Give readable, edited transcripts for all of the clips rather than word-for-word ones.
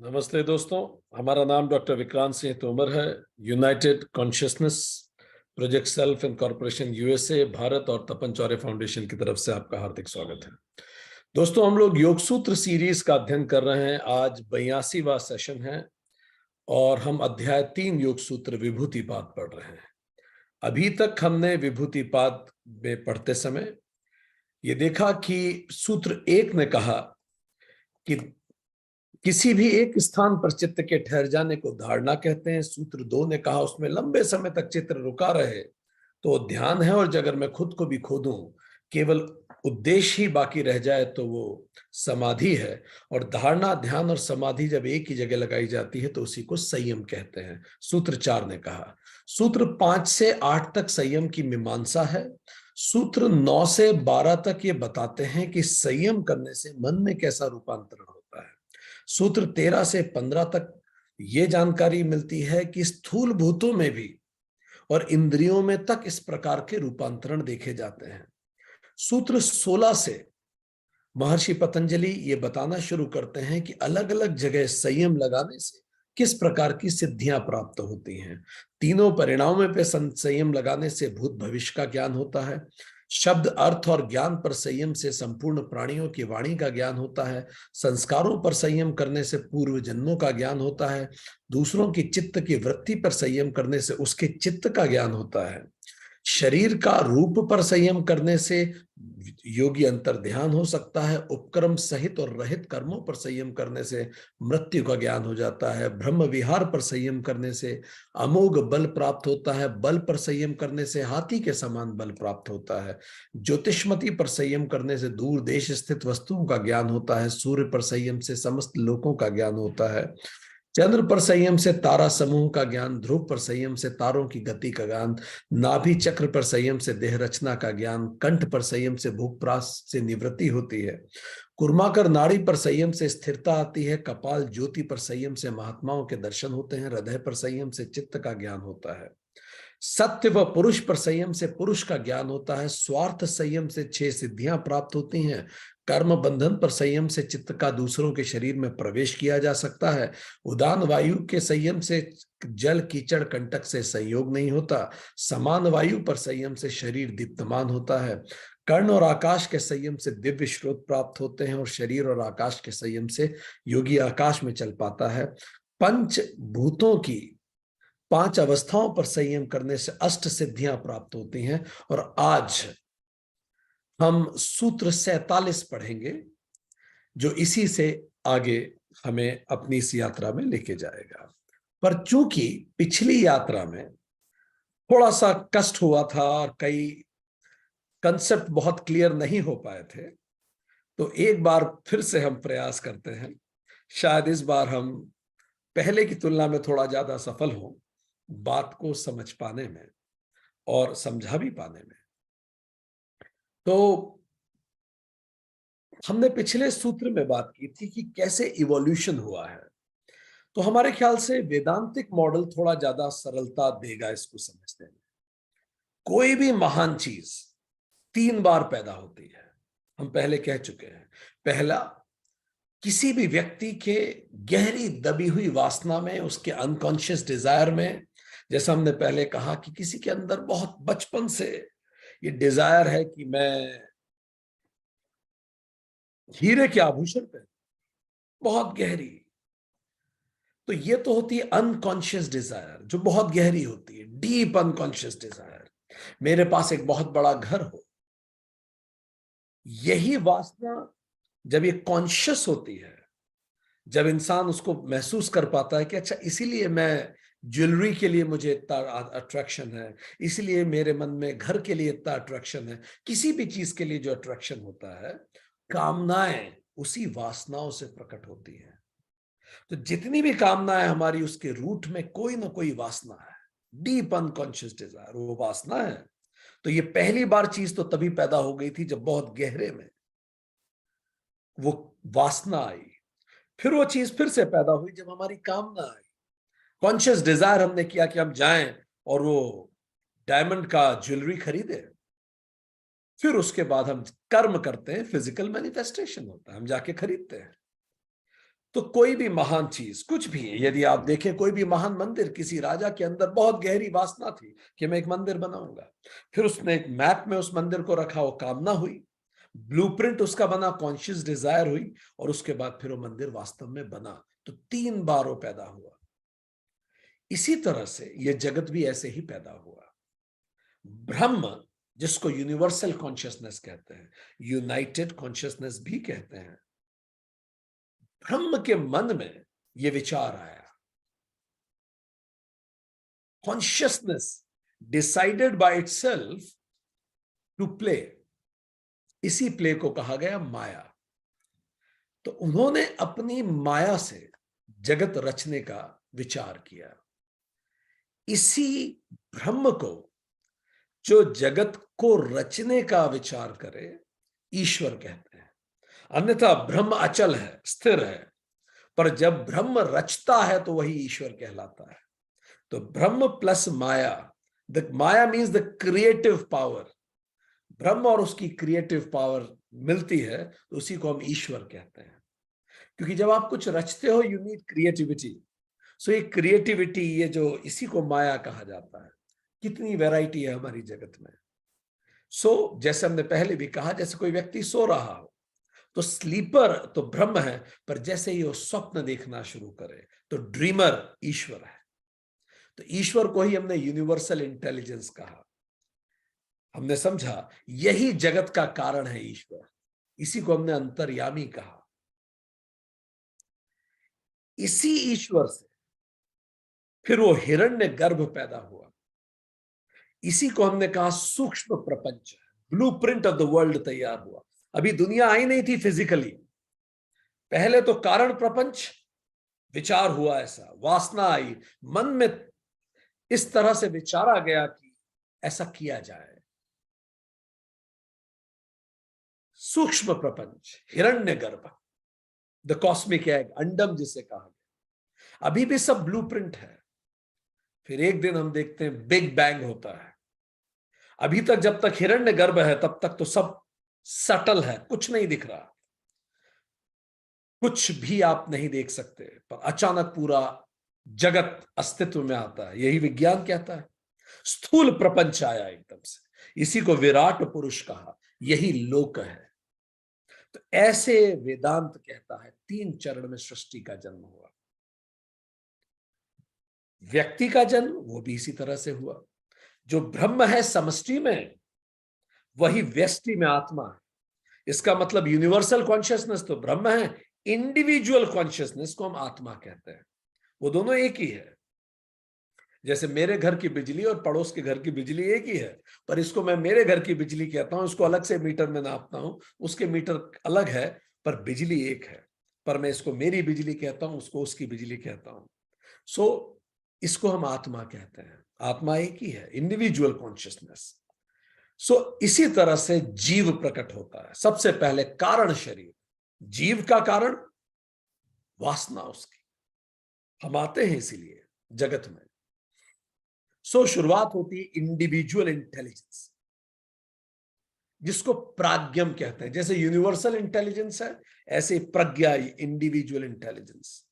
नमस्ते दोस्तों। हमारा नाम डॉक्टर विक्रांत सिंह तोमर है। United consciousness project self and corporation USA Bharat और तपन चौरे फाउंडेशन की तरफ से आपका हार्दिक स्वागत है। दोस्तों, हम लोग योग सूत्र सीरीज का अध्ययन कर रहे हैं। आज 82वां सेशन है और हम अध्याय 3 योग सूत्र विभूतिपाद पढ़ रहे हैं। अभी तक हमने विभूतिपाद में पढ़ते समय ये देखा कि सूत्र 1 ने कहा कि किसी भी एक स्थान पर चित्त के ठहर जाने को धारणा कहते हैं। सूत्र 2 ने कहा उसमें लंबे समय तक चित्र रुका रहे तो ध्यान है, और अगर मैं खुद को भी खो दूं, केवल उद्देश्य ही बाकी रह जाए तो वो समाधि है। और धारणा, ध्यान और समाधि जब एक ही जगह लगाई जाती है तो उसी को संयम कहते हैं, सूत्र 4 ने कहा। सूत्र 5 से 8 तक संयम की मीमांसा है। सूत्र 9 से 12 तक ये बताते हैं कि संयम करने से मन में कैसा रूपांतरण होता है। सूत्र 13 से 15 तक ये जानकारी मिलती है कि स्थूल भूतों में भी और इंद्रियों में तक इस प्रकार के रूपांतरण देखे जाते हैं। सूत्र 16 से महर्षि पतंजलि ये बताना शुरू करते हैं कि अलग अलग जगह संयम लगाने से किस प्रकार की सिद्धियां प्राप्त होती हैं। तीनों परिणामों पे संयम लगाने से भूत भविष्य का ज्ञान होता है। शब्द, अर्थ और ज्ञान पर संयम से संपूर्ण प्राणियों की वाणी का ज्ञान होता है। संस्कारों पर संयम करने से पूर्व जन्मों का ज्ञान होता है। दूसरों की चित्त की वृत्ति पर संयम करने से उसके चित्त का ज्ञान होता है। शरीर का रूप पर संयम करने से योगी अंतर ध्यान हो सकता है। उपक्रम सहित और रहित कर्मों पर संयम करने से मृत्यु का ज्ञान हो जाता है। ब्रह्म विहार पर संयम करने से अमोघ बल प्राप्त होता है। बल पर संयम करने से हाथी के समान बल प्राप्त होता है। ज्योतिष्मति पर संयम करने से दूर देश स्थित वस्तुओं का ज्ञान होता है। सूर्य पर संयम से समस्त लोकों का ज्ञान होता है। चंद्र पर संयम से तारा समूह का ज्ञान। ध्रुव पर संयम से तारों की गति का ज्ञान। नाभि चक्र पर संयम से देह रचना का ज्ञान। कंठ पर संयम से भूख प्यास से निवृत्ति होती है। कुर्माकर नाड़ी पर संयम से स्थिरता आती है। कपाल ज्योति पर संयम से महात्माओं के दर्शन होते हैं। हृदय पर संयम से चित्त का ज्ञान होता है। सत्य व पुरुष पर संयम से पुरुष का ज्ञान होता है। स्वार्थ संयम से 6 सिद्धियां प्राप्त होती हैं। कर्म बंधन पर संयम से चित्त का दूसरों के शरीर में प्रवेश किया जा सकता है। उदान वायु के संयम से जल कीचड़ कंटक से संयोग नहीं होता। समान वायु पर संयम से शरीर दीप्तमान होता है। कर्ण और आकाश के संयम से दिव्य स्रोत प्राप्त होते हैं और शरीर और आकाश के संयम से योगी आकाश में चल पाता है। पंच भूतों की 5 अवस्थाओं पर संयम करने से अष्ट सिद्धियां प्राप्त होती हैं। और आज हम सूत्र 47 पढ़ेंगे जो इसी से आगे हमें अपनी इस यात्रा में लेके जाएगा। पर चूंकि पिछली यात्रा में थोड़ा सा कष्ट हुआ था और कई कंसेप्ट बहुत क्लियर नहीं हो पाए थे, तो एक बार फिर से हम प्रयास करते हैं। शायद इस बार हम पहले की तुलना में थोड़ा ज्यादा सफल हों बात को समझ पाने में और समझा भी पाने में। तो हमने पिछले सूत्र में बात की थी कि कैसे इवोल्यूशन हुआ है। तो हमारे ख्याल से वेदांतिक मॉडल थोड़ा ज्यादा सरलता देगा इसको समझने में। कोई भी महान चीज 3 बार पैदा होती है, हम पहले कह चुके हैं। पहला, किसी भी व्यक्ति के गहरी दबी हुई वासना में, उसके अनकॉन्शियस डिजायर में, जैसा हमने पहले कहा कि किसी के अंदर बहुत बचपन से ये डिजायर है कि मैं हीरे के आभूषण पहनूं, बहुत गहरी। तो ये तो होती है अनकॉन्शियस डिजायर जो बहुत गहरी होती है, डीप अनकॉन्शियस डिजायर। मेरे पास एक बहुत बड़ा घर हो। यही वासना जब ये कॉन्शियस होती है, जब इंसान उसको महसूस कर पाता है कि अच्छा इसीलिए मैं ज्वेलरी के लिए मुझे इतना अट्रैक्शन है, इसीलिए मेरे मन में घर के लिए इतना अट्रैक्शन है, किसी भी चीज के लिए जो अट्रैक्शन होता है, कामनाएं उसी वासनाओं से प्रकट होती हैं। तो जितनी भी कामनाएं हमारी, उसके रूट में कोई ना कोई वासना है, डीप अनकॉन्शियस डिजायर, वो वासना है। तो ये पहली बार चीज तो तभी पैदा हो गई थी जब बहुत गहरे में वो वासना आई। फिर वो चीज फिर से पैदा हुई जब हमारी कामना आई, कॉन्शियस डिजायर हमने किया कि हम जाएं और वो डायमंड का ज्वेलरी खरीदे। फिर उसके बाद हम कर्म करते हैं, फिजिकल मैनिफेस्टेशन होता है, हम जाके खरीदते हैं। तो कोई भी महान चीज, कुछ भी, यदि आप देखें कोई भी महान मंदिर, किसी राजा के अंदर बहुत गहरी वासना थी कि मैं एक मंदिर बनाऊंगा, फिर उसने एक मैप में उस मंदिर को रखा, वो कामना हुई, ब्लूप्रिंट उसका बना, कॉन्शियस डिजायर हुई, और उसके बाद फिर वो मंदिर वास्तव में बना। तो 3 बार वो पैदा हुआ। इसी तरह से ये जगत भी ऐसे ही पैदा हुआ। ब्रह्म, जिसको यूनिवर्सल कॉन्शियसनेस कहते हैं, यूनाइटेड कॉन्शियसनेस भी कहते हैं, ब्रह्म के मन में ये विचार आया, consciousness decided by itself to play. इसी प्ले को कहा गया माया। तो उन्होंने अपनी माया से जगत रचने का विचार किया। इसी ब्रह्म को, जो जगत को रचने का विचार करे, ईश्वर कहते हैं। अन्यथा ब्रह्म अचल है, स्थिर है, पर जब ब्रह्म रचता है तो वही ईश्वर कहलाता है। तो ब्रह्म plus Maya, the Maya means the creative power, ब्रह्म और उसकी क्रिएटिव पावर मिलती है तो उसी को हम ईश्वर कहते हैं। क्योंकि जब आप कुछ रचते हो, यू नीड क्रिएटिविटी। सो ये क्रिएटिविटी, ये जो, इसी को माया कहा जाता है। कितनी वैरायटी है हमारी जगत में। सो जैसे हमने पहले भी कहा, जैसे कोई व्यक्ति सो रहा हो तो स्लीपर तो ब्रह्म है, पर जैसे ही वो स्वप्न देखना शुरू करे तो ड्रीमर ईश्वर है। तो ईश्वर को ही हमने यूनिवर्सल इंटेलिजेंस कहा। हमने समझा यही जगत का कारण है ईश्वर, इसी को हमने अंतर्यामी कहा। इसी ईश्वर से फिर वो हिरण्यगर्भ पैदा हुआ। इसी को हमने कहा सूक्ष्म प्रपंच, ब्लूप्रिंट ऑफ द वर्ल्ड तैयार हुआ। अभी दुनिया आई नहीं थी फिजिकली, पहले तो कारण प्रपंच विचार हुआ, ऐसा वासना आई मन में, इस तरह से विचारा गया कि ऐसा किया जाए। सूक्ष्म प्रपंच, हिरण्यगर्भ, द कॉस्मिक एग, अंडम जिसे कहा गया। अभी भी सब ब्लूप्रिंट है। फिर एक दिन हम देखते हैं बिग बैंग होता है। अभी तक जब तक हिरण्यगर्भ है तब तक तो सब सटल है, कुछ नहीं दिख रहा, कुछ भी आप नहीं देख सकते, पर अचानक पूरा जगत अस्तित्व में आता है। यही विज्ञान कहता है। स्थूल प्रपंच आया एकदम से, इसी को विराट पुरुष कहा, यही लोक है। तो ऐसे वेदांत कहता है 3 चरण में सृष्टि का जन्म हुआ। व्यक्ति का जन्म वो भी इसी तरह से हुआ। जो ब्रह्म है समष्टि में, वही व्यष्टि में आत्मा है। इसका मतलब यूनिवर्सल कॉन्शियसनेस तो ब्रह्म है, इंडिविजुअल कॉन्शियसनेस को हम आत्मा कहते हैं। वो दोनों एक ही है। जैसे मेरे घर की बिजली और पड़ोस के घर की बिजली एक ही है, पर इसको मैं मेरे घर की बिजली कहता हूं, इसको अलग से मीटर में नापता हूं, उसके मीटर अलग है, पर बिजली एक है। पर मैं इसको मेरी बिजली कहता हूं, उसको उसकी बिजली कहता हूं। सो इसको हम आत्मा कहते हैं। आत्मा एक ही है, इंडिविजुअल कॉन्शियसनेस। सो इसी तरह से जीव प्रकट होता है। सबसे पहले कारण शरीर, जीव का कारण वासना उसकी, हम आते हैं इसीलिए जगत में। सो शुरुआत होती है इंडिविजुअल इंटेलिजेंस, जिसको प्राज्ञम कहते हैं। जैसे यूनिवर्सल इंटेलिजेंस है, ऐसे प्रज्ञा, इंडिविजुअल इंटेलिजेंस।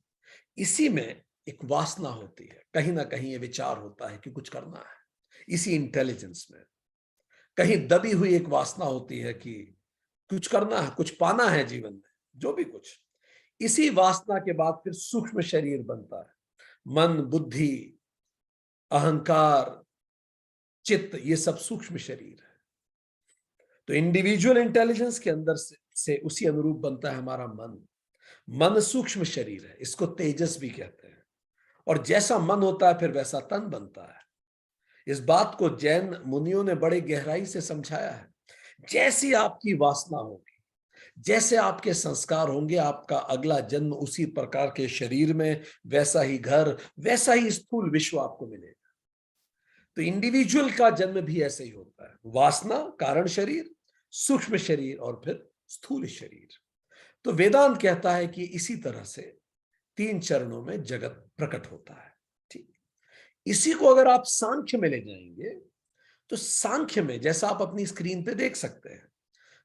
इसी में एक वासना होती है, कहीं ना कहीं ये विचार होता है कि कुछ करना है। इसी इंटेलिजेंस में कहीं दबी हुई एक वासना होती है कि कुछ करना है, कुछ पाना है जीवन में, जो भी कुछ। इसी वासना के बाद फिर सूक्ष्म शरीर बनता है। मन, बुद्धि, अहंकार, चित्त, ये सब सूक्ष्म शरीर है। तो इंडिविजुअल इंटेलिजेंस के अंदर से उसी अनुरूप बनता है हमारा मन। मन सूक्ष्म शरीर है, इसको तेजस भी कहते हैं। और जैसा मन होता है फिर वैसा तन बनता है। इस बात को जैन मुनियों ने बड़े गहराई से समझाया है। जैसी आपकी वासना होगी, जैसे आपके संस्कार होंगे, आपका अगला जन्म उसी प्रकार के शरीर में, वैसा ही घर, वैसा ही स्थूल विश्व आपको मिलेगा। तो इंडिविजुअल का जन्म भी ऐसे ही होता है। वासना, कारण शरीर, सूक्ष्म शरीर और फिर स्थूल शरीर। तो वेदांत कहता है कि इसी तरह से 3 चरणों में जगत प्रकट होता है। ठीक, इसी को अगर आप सांख्य में ले जाएंगे तो सांख्य में, जैसा आप अपनी स्क्रीन पे देख सकते हैं,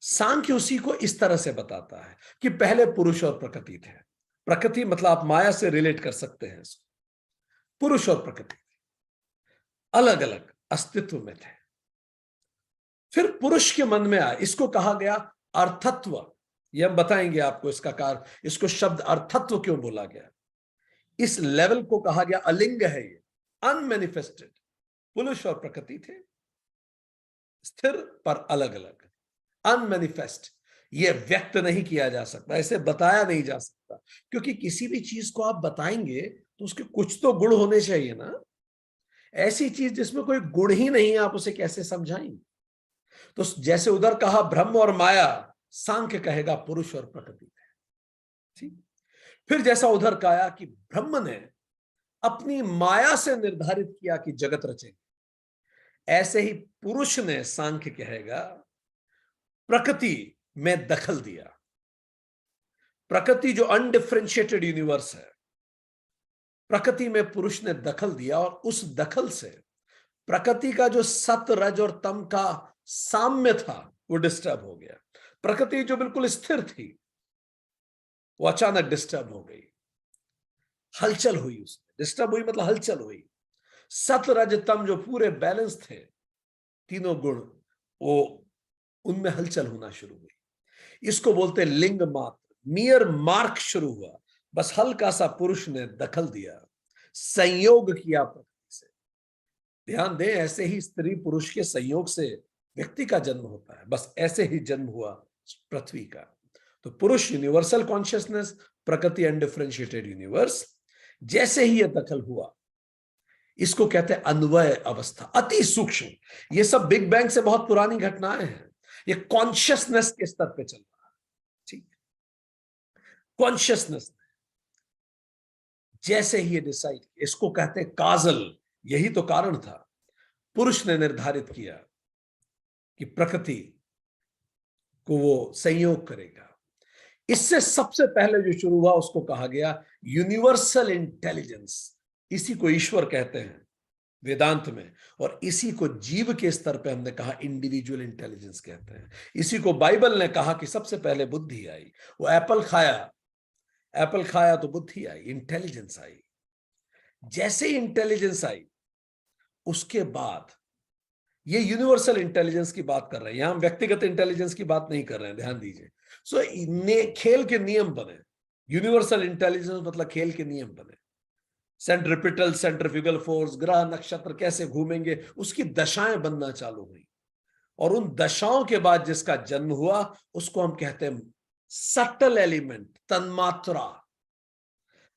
सांख्य उसी को इस तरह से बताता है कि पहले पुरुष और प्रकृति थे, प्रकृति मतलब आप माया से रिलेट कर सकते हैं इसको। पुरुष और प्रकृति अलग अलग अस्तित्व में थे, फिर पुरुष के मन में आया, इसको कहा गया अर्थत्व। ये हम बताएंगे आपको इसका कारण, इसको शब्द अर्थत्व क्यों बोला गया। इस लेवल को कहा गया अलिंग है, ये अनमैनिफेस्टेड। पुरुष और प्रकृति थे स्थिर पर अलग अलग, अनमैनिफेस्ट, ये व्यक्त नहीं किया जा सकता, ऐसे बताया नहीं जा सकता, क्योंकि किसी भी चीज को आप बताएंगे तो उसके कुछ तो गुण होने चाहिए ना। ऐसी चीज जिसमें कोई गुण ही नहीं है, आप उसे कैसे समझाएंगे। तो जैसे उधर कहा ब्रह्म और माया, सांख्य कहेगा पुरुष और प्रकृति है, ठीक। फिर जैसा उधर कहा कि ब्रह्म ने अपनी माया से निर्धारित किया कि जगत रचेंगे, ऐसे ही पुरुष ने, सांख्य कहेगा, प्रकृति में दखल दिया। प्रकृति जो अनडिफरेंशिएटेड यूनिवर्स है, प्रकृति में पुरुष ने दखल दिया, और उस दखल से प्रकृति का जो सत रज और तम का साम्य था वो डिस्टर्ब हो गया। प्रकृति जो बिल्कुल स्थिर थी वो अचानक डिस्टर्ब हो गई, हलचल हुई, उसमें डिस्टर्ब हुई मतलब हलचल हुई। सत रज तम जो पूरे बैलेंस थे, तीनों गुण, वो उनमें हलचल होना शुरू हुई। इसको बोलते लिंग मात्र, मियर मार्क शुरू हुआ, बस हल्का सा पुरुष ने दखल दिया, संयोग किया प्रकृति से। ध्यान दें, ऐसे ही स्त्री पुरुष के संयोग से व्यक्ति का जन्म होता है, बस ऐसे ही जन्म हुआ पृथ्वी का। तो पुरुष यूनिवर्सल कॉन्शियसनेस, प्रकृति अनडिफरेंशिएटेड यूनिवर्स। जैसे ही यह दखल हुआ, इसको कहते हैं अन्वय अवस्था, अति सूक्ष्म। ये सब बिग बैंग से बहुत पुरानी घटनाएं हैं, ये कॉन्शियसनेस के स्तर पे चल रहा है, ठीक। कॉन्शियसनेस जैसे ही ये डिसाइड, इसको कहते हैं काजल, यही तो कारण था। पुरुष ने निर्धारित किया कि प्रकृति को वो संयोग करेगा। इससे सबसे पहले जो शुरू हुआ उसको कहा गया यूनिवर्सल इंटेलिजेंस। इसी को ईश्वर कहते हैं वेदांत में, और इसी को जीव के स्तर पे हमने कहा इंडिविजुअल इंटेलिजेंस कहते हैं। इसी को बाइबल ने कहा कि सबसे पहले बुद्धि आई। वो एप्पल खाया तो बुद्धि आई, इंटेलिजेंस आई। जैसे ही इंटेलिजेंस आई, उसके बाद ये यूनिवर्सल इंटेलिजेंस की बात कर रहे हैं, यहां हम व्यक्तिगत इंटेलिजेंस की बात नहीं कर रहे हैं, ध्यान दीजिए। सो खेल के नियम बने। यूनिवर्सल इंटेलिजेंस मतलब खेल के नियम बने। सेंट्रिपिटल, सेंट्रिफ्यूगल फोर्स, ग्रह नक्षत्र कैसे घूमेंगे, उसकी दशाएं बनना चालू हुई। और उन दशाओं के बाद जिसका जन्म हुआ उसको हम कहते हैं सटल एलिमेंट, तन्मात्रा।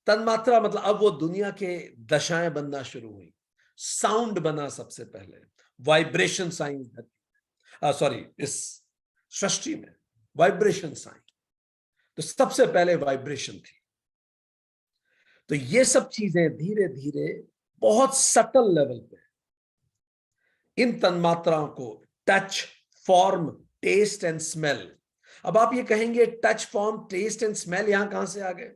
तन्मात्रा मतलब अब वो दुनिया के दशाएं बनना शुरू हुई। साउंड बना सबसे पहले, वाइब्रेशन साइन, सॉरी, इस सृष्टि में वाइब्रेशन साइन, तो सबसे पहले वाइब्रेशन थी। तो ये सब चीजें धीरे धीरे बहुत सटल लेवल पे इन तन्मात्राओं को touch, form, taste and smell. अब आप ये कहेंगे touch, form, taste and smell यहां कहां से आ गए।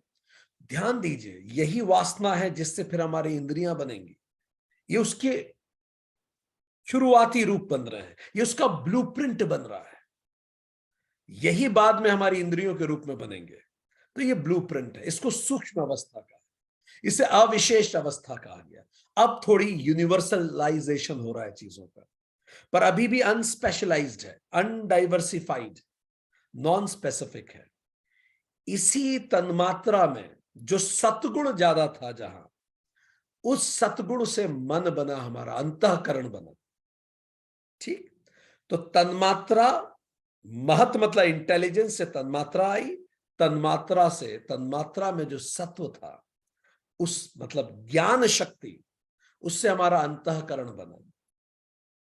ध्यान दीजिए, यही वासना है जिससे फिर हमारी इंद्रियां बनेंगी। ये उसके शुरुआती रूप बन रहे हैं, ये उसका ब्लूप्रिंट बन रहा है। यही बाद में हमारी इंद्रियों के रूप में बनेंगे। तो ये ब्लूप्रिंट है, इसको सूक्ष्म अवस्था का, इसे अविशेष अवस्था कहा गया। अब थोड़ी यूनिवर्सलाइजेशन हो रहा है चीजों का, पर अभी भी अनस्पेशलाइज्ड है, अनडाइवर्सिफाइड, नॉन स्पेसिफिक है। इसी तन्मात्रा में जो सतगुण ज्यादा था, जहां उस सतगुण से मन बना, हमारा अंतःकरण बना, ठीक। तो तन्मात्रा, महत मतलब इंटेलिजेंस से तन्मात्रा आई, तन्मात्रा से, तन्मात्रा में जो सत्व था, उस मतलब ज्ञान शक्ति, उससे हमारा अंतःकरण बना।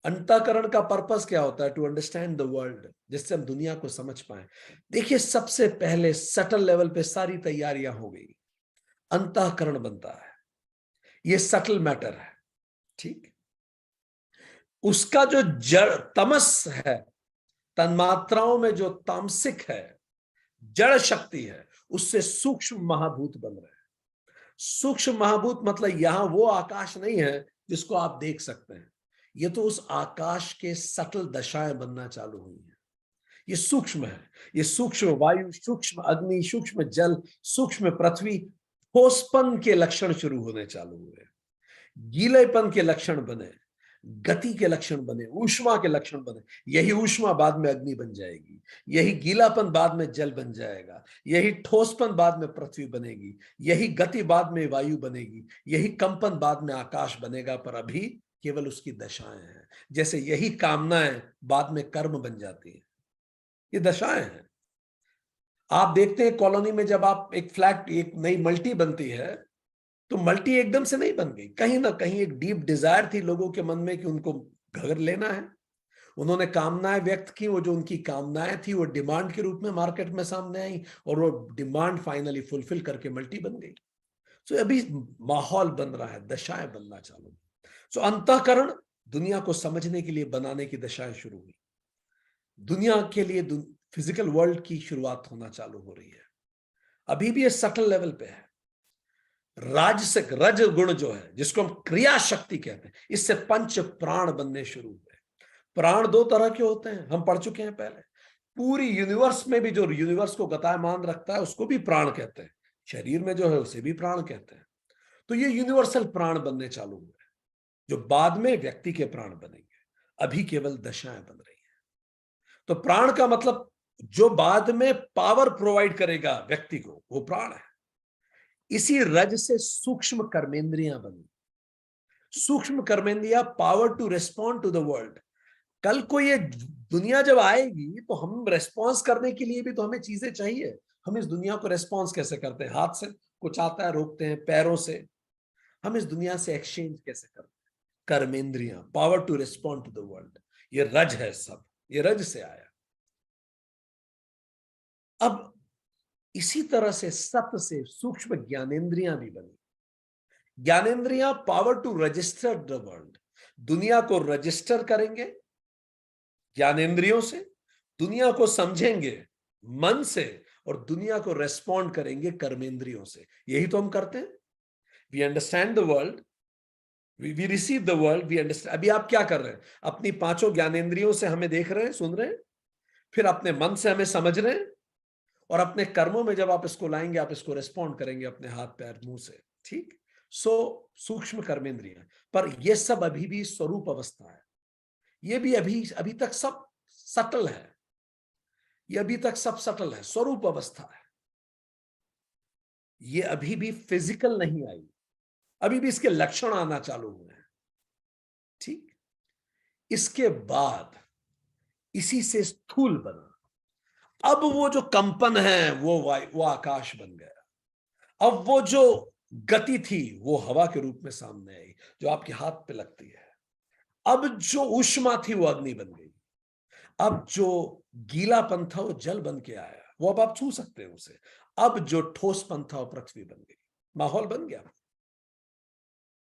अंतःकरण का पर्पस क्या होता है? टू अंडरस्टैंड द वर्ल्ड, जिससे हम दुनिया को समझ पाए। देखिए, सबसे पहले सटल लेवल पे सारी तैयारियां हो गई, अंतःकरण बनता है, ये सटल मैटर है, ठीक। उसका जो जड़ तमस है, तन्मात्राओं में जो तामसिक है, जड़ शक्ति है, उससे सूक्ष्म महाभूत बन रहे हैं। सूक्ष्म महाभूत मतलब यहां वो आकाश नहीं है जिसको आप देख सकते हैं, ये तो उस आकाश के सटल दशाएं बनना चालू हुई हैं। ये सूक्ष्म है। ये सूक्ष्म वायु, सूक्ष्म अग्नि, सूक्ष्म जल, सूक्ष्म पृथ्वी, ठोसपन के लक्षण शुरू होने चालू हुए, गीलेपन के लक्षण बने, गति के लक्षण बने, ऊष्मा के लक्षण बने। यही ऊष्मा बाद में अग्नि बन जाएगी, यही गीलापन बाद में जल बन जाएगा, यही ठोसपन बाद में पृथ्वी बनेगी, यही गति बाद में वायु बनेगी, यही कंपन बाद में आकाश बनेगा। पर अभी केवल उसकी दशाएं हैं। जैसे यही कामनाएं बाद में कर्म बन जाती हैं, ये दशाएं हैं। आप देखते हैं कॉलोनी में जब आप एक फ्लैट, एक नई मल्टी बनती है, तो मल्टी एकदम से नहीं बन गई। कहीं ना कहीं एक डीप डिजायर थी लोगों के मन में कि उनको घर लेना है। उन्होंने कामनाएं व्यक्त की, वो जो उनकी कामनाएं थी वो डिमांड के रूप में मार्केट में सामने आई, और वो डिमांड फाइनली फुलफिल करके मल्टी बन गई। तो अभी माहौल बन रहा है, दशाएं बनना चालू। सो अंतःकरण दुनिया को समझने के लिए बनाने की दशाएं शुरू हुई। दुनिया के लिए फिजिकल वर्ल्ड की शुरुआत होना चालू हो रही है। अभी भी ये सटल लेवल पे है। राजसिक रज गुण जो है, जिसको हम क्रिया शक्ति कहते हैं, इससे पंच प्राण बनने शुरू हुए। प्राण दो तरह के होते हैं, हम पढ़ चुके हैं पहले। पूरी यूनिवर्स में भी जो यूनिवर्स को गतिमान रखता है उसको भी प्राण कहते हैं, शरीर में जो है उसे भी प्राण कहते हैं। तो ये यूनिवर्सल प्राण बनने चालू हुए, जो बाद में व्यक्ति के प्राण बनेंगे। अभी केवल दशाएं बन रही हैं। तो प्राण का मतलब जो बाद में पावर प्रोवाइड करेगा व्यक्ति को, वो प्राण है। इसी रज से सूक्ष्म कर्मेंद्रियां बनी। सूक्ष्म कर्मेंद्रियां power to respond to the world. कल को ये दुनिया जब आएगी तो हम रेस्पॉन्स करने के लिए भी तो हमें चीजें चाहिए। हम इस दुनिया को रेस्पॉन्स कैसे करते हैं? हाथ से कुछ आता है रोकते हैं, पैरों से। हम इस दुनिया से एक्सचेंज कैसे करते हैं? कर्मेंद्रियां, power to respond to the world. ये रज है सब, ये रज से आया। अब इसी तरह से सत से सूक्ष्म ज्ञानेंद्रियां भी बनी। ज्ञानेंद्रियां power to register the world. दुनिया को रजिस्टर करेंगे ज्ञानेंद्रियों से, दुनिया को समझेंगे मन से, और दुनिया को रेस्पॉन्ड करेंगे कर्मेंद्रियों से। यही तो हम करते हैं। We understand the world, we receive the world, we understand. अभी आप क्या कर रहे हैं? अपनी पांचों ज्ञानेंद्रियों से हमें देख रहे हैं, सुन रहे हैं, फिर अपने मन से हमें समझ रहे हैं, और अपने कर्मों में जब आप इसको लाएंगे, आप इसको रेस्पॉन्ड करेंगे अपने हाथ पैर मुंह से। ठीक। सो सूक्ष्म कर्मेंद्रियां, पर यह सब अभी भी स्वरूप अवस्था है। ये भी अभी तक सब सटल है। ये अभी तक सब सटल है, स्वरूप अवस्था है। ये अभी भी फिजिकल नहीं आई, अभी भी इसके लक्षण आना चालू हुए हैं। ठीक। इसके बाद इसी से स्थूल बना। अब वो जो कंपन है वो आकाश बन गया। अब वो जो गति थी वो हवा के रूप में सामने आई, जो आपके हाथ पे लगती है। अब जो ऊष्मा थी वो अग्नि बन गई। अब जो गीलापन था वो जल बन के आया, वो अब आप छू सकते हैं उसे। अब जो ठोसपन था वो पृथ्वी बन गई, माहौल बन गया।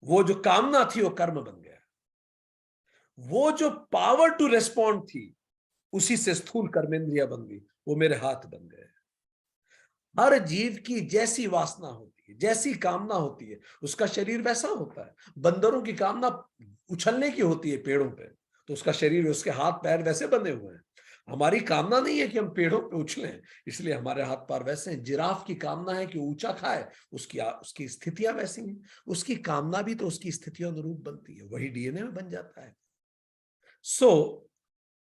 वो जो कामना थी वो कर्म बन गया। वो जो पावर टू रेस्पॉन्ड थी उसी से स्थूल कर्मेंद्रिया बन गई, वो मेरे हाथ बन गए। हर जीव की जैसी वासना होती है, जैसी कामना होती है, उसका शरीर वैसा होता है। बंदरों की कामना उछलने की होती है पेड़ों पे, तो उसका शरीर, उसके हाथ पैर वैसे बने हुए हैं। हमारी कामना नहीं है कि हम पेड़ों पे उछलें, इसलिए हमारे हाथ पैर वैसे हैं। जिराफ की कामना है कि ऊंचा खाए, उसकी स्थितियां वैसी हैं। उसकी कामना भी तो उसकी स्थितियों अनुरूप बनती है, वही डीएनए में बन जाता है। सो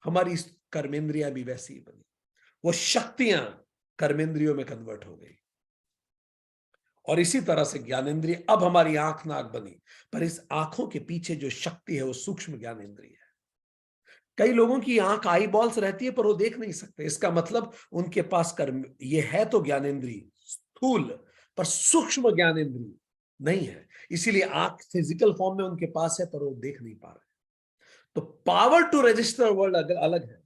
हमारी कर्मेंद्रियां भी वैसी ही बनी। वो शक्तियां कर्मेंद्रियों में कन्वर्ट हो गई। और इसी तरह से ज्ञानेंद्रिय अब हमारी आंख नाक बनी, पर इस आंखों के पीछे जो शक्ति है वो सूक्ष्म ज्ञानेंद्रिय है। कई लोगों की आंख आई बॉल्स रहती है पर वो देख नहीं सकते। इसका मतलब उनके पास कर्म ये है तो ज्ञानेंद्रिय स्थूल, पर सूक्ष्म ज्ञानेंद्रिय नहीं है। इसीलिए आंख फिजिकल फॉर्म में उनके पास है पर वो देख नहीं पा रहे। तो पावर टू रजिस्टर वर्ल्ड अलग है,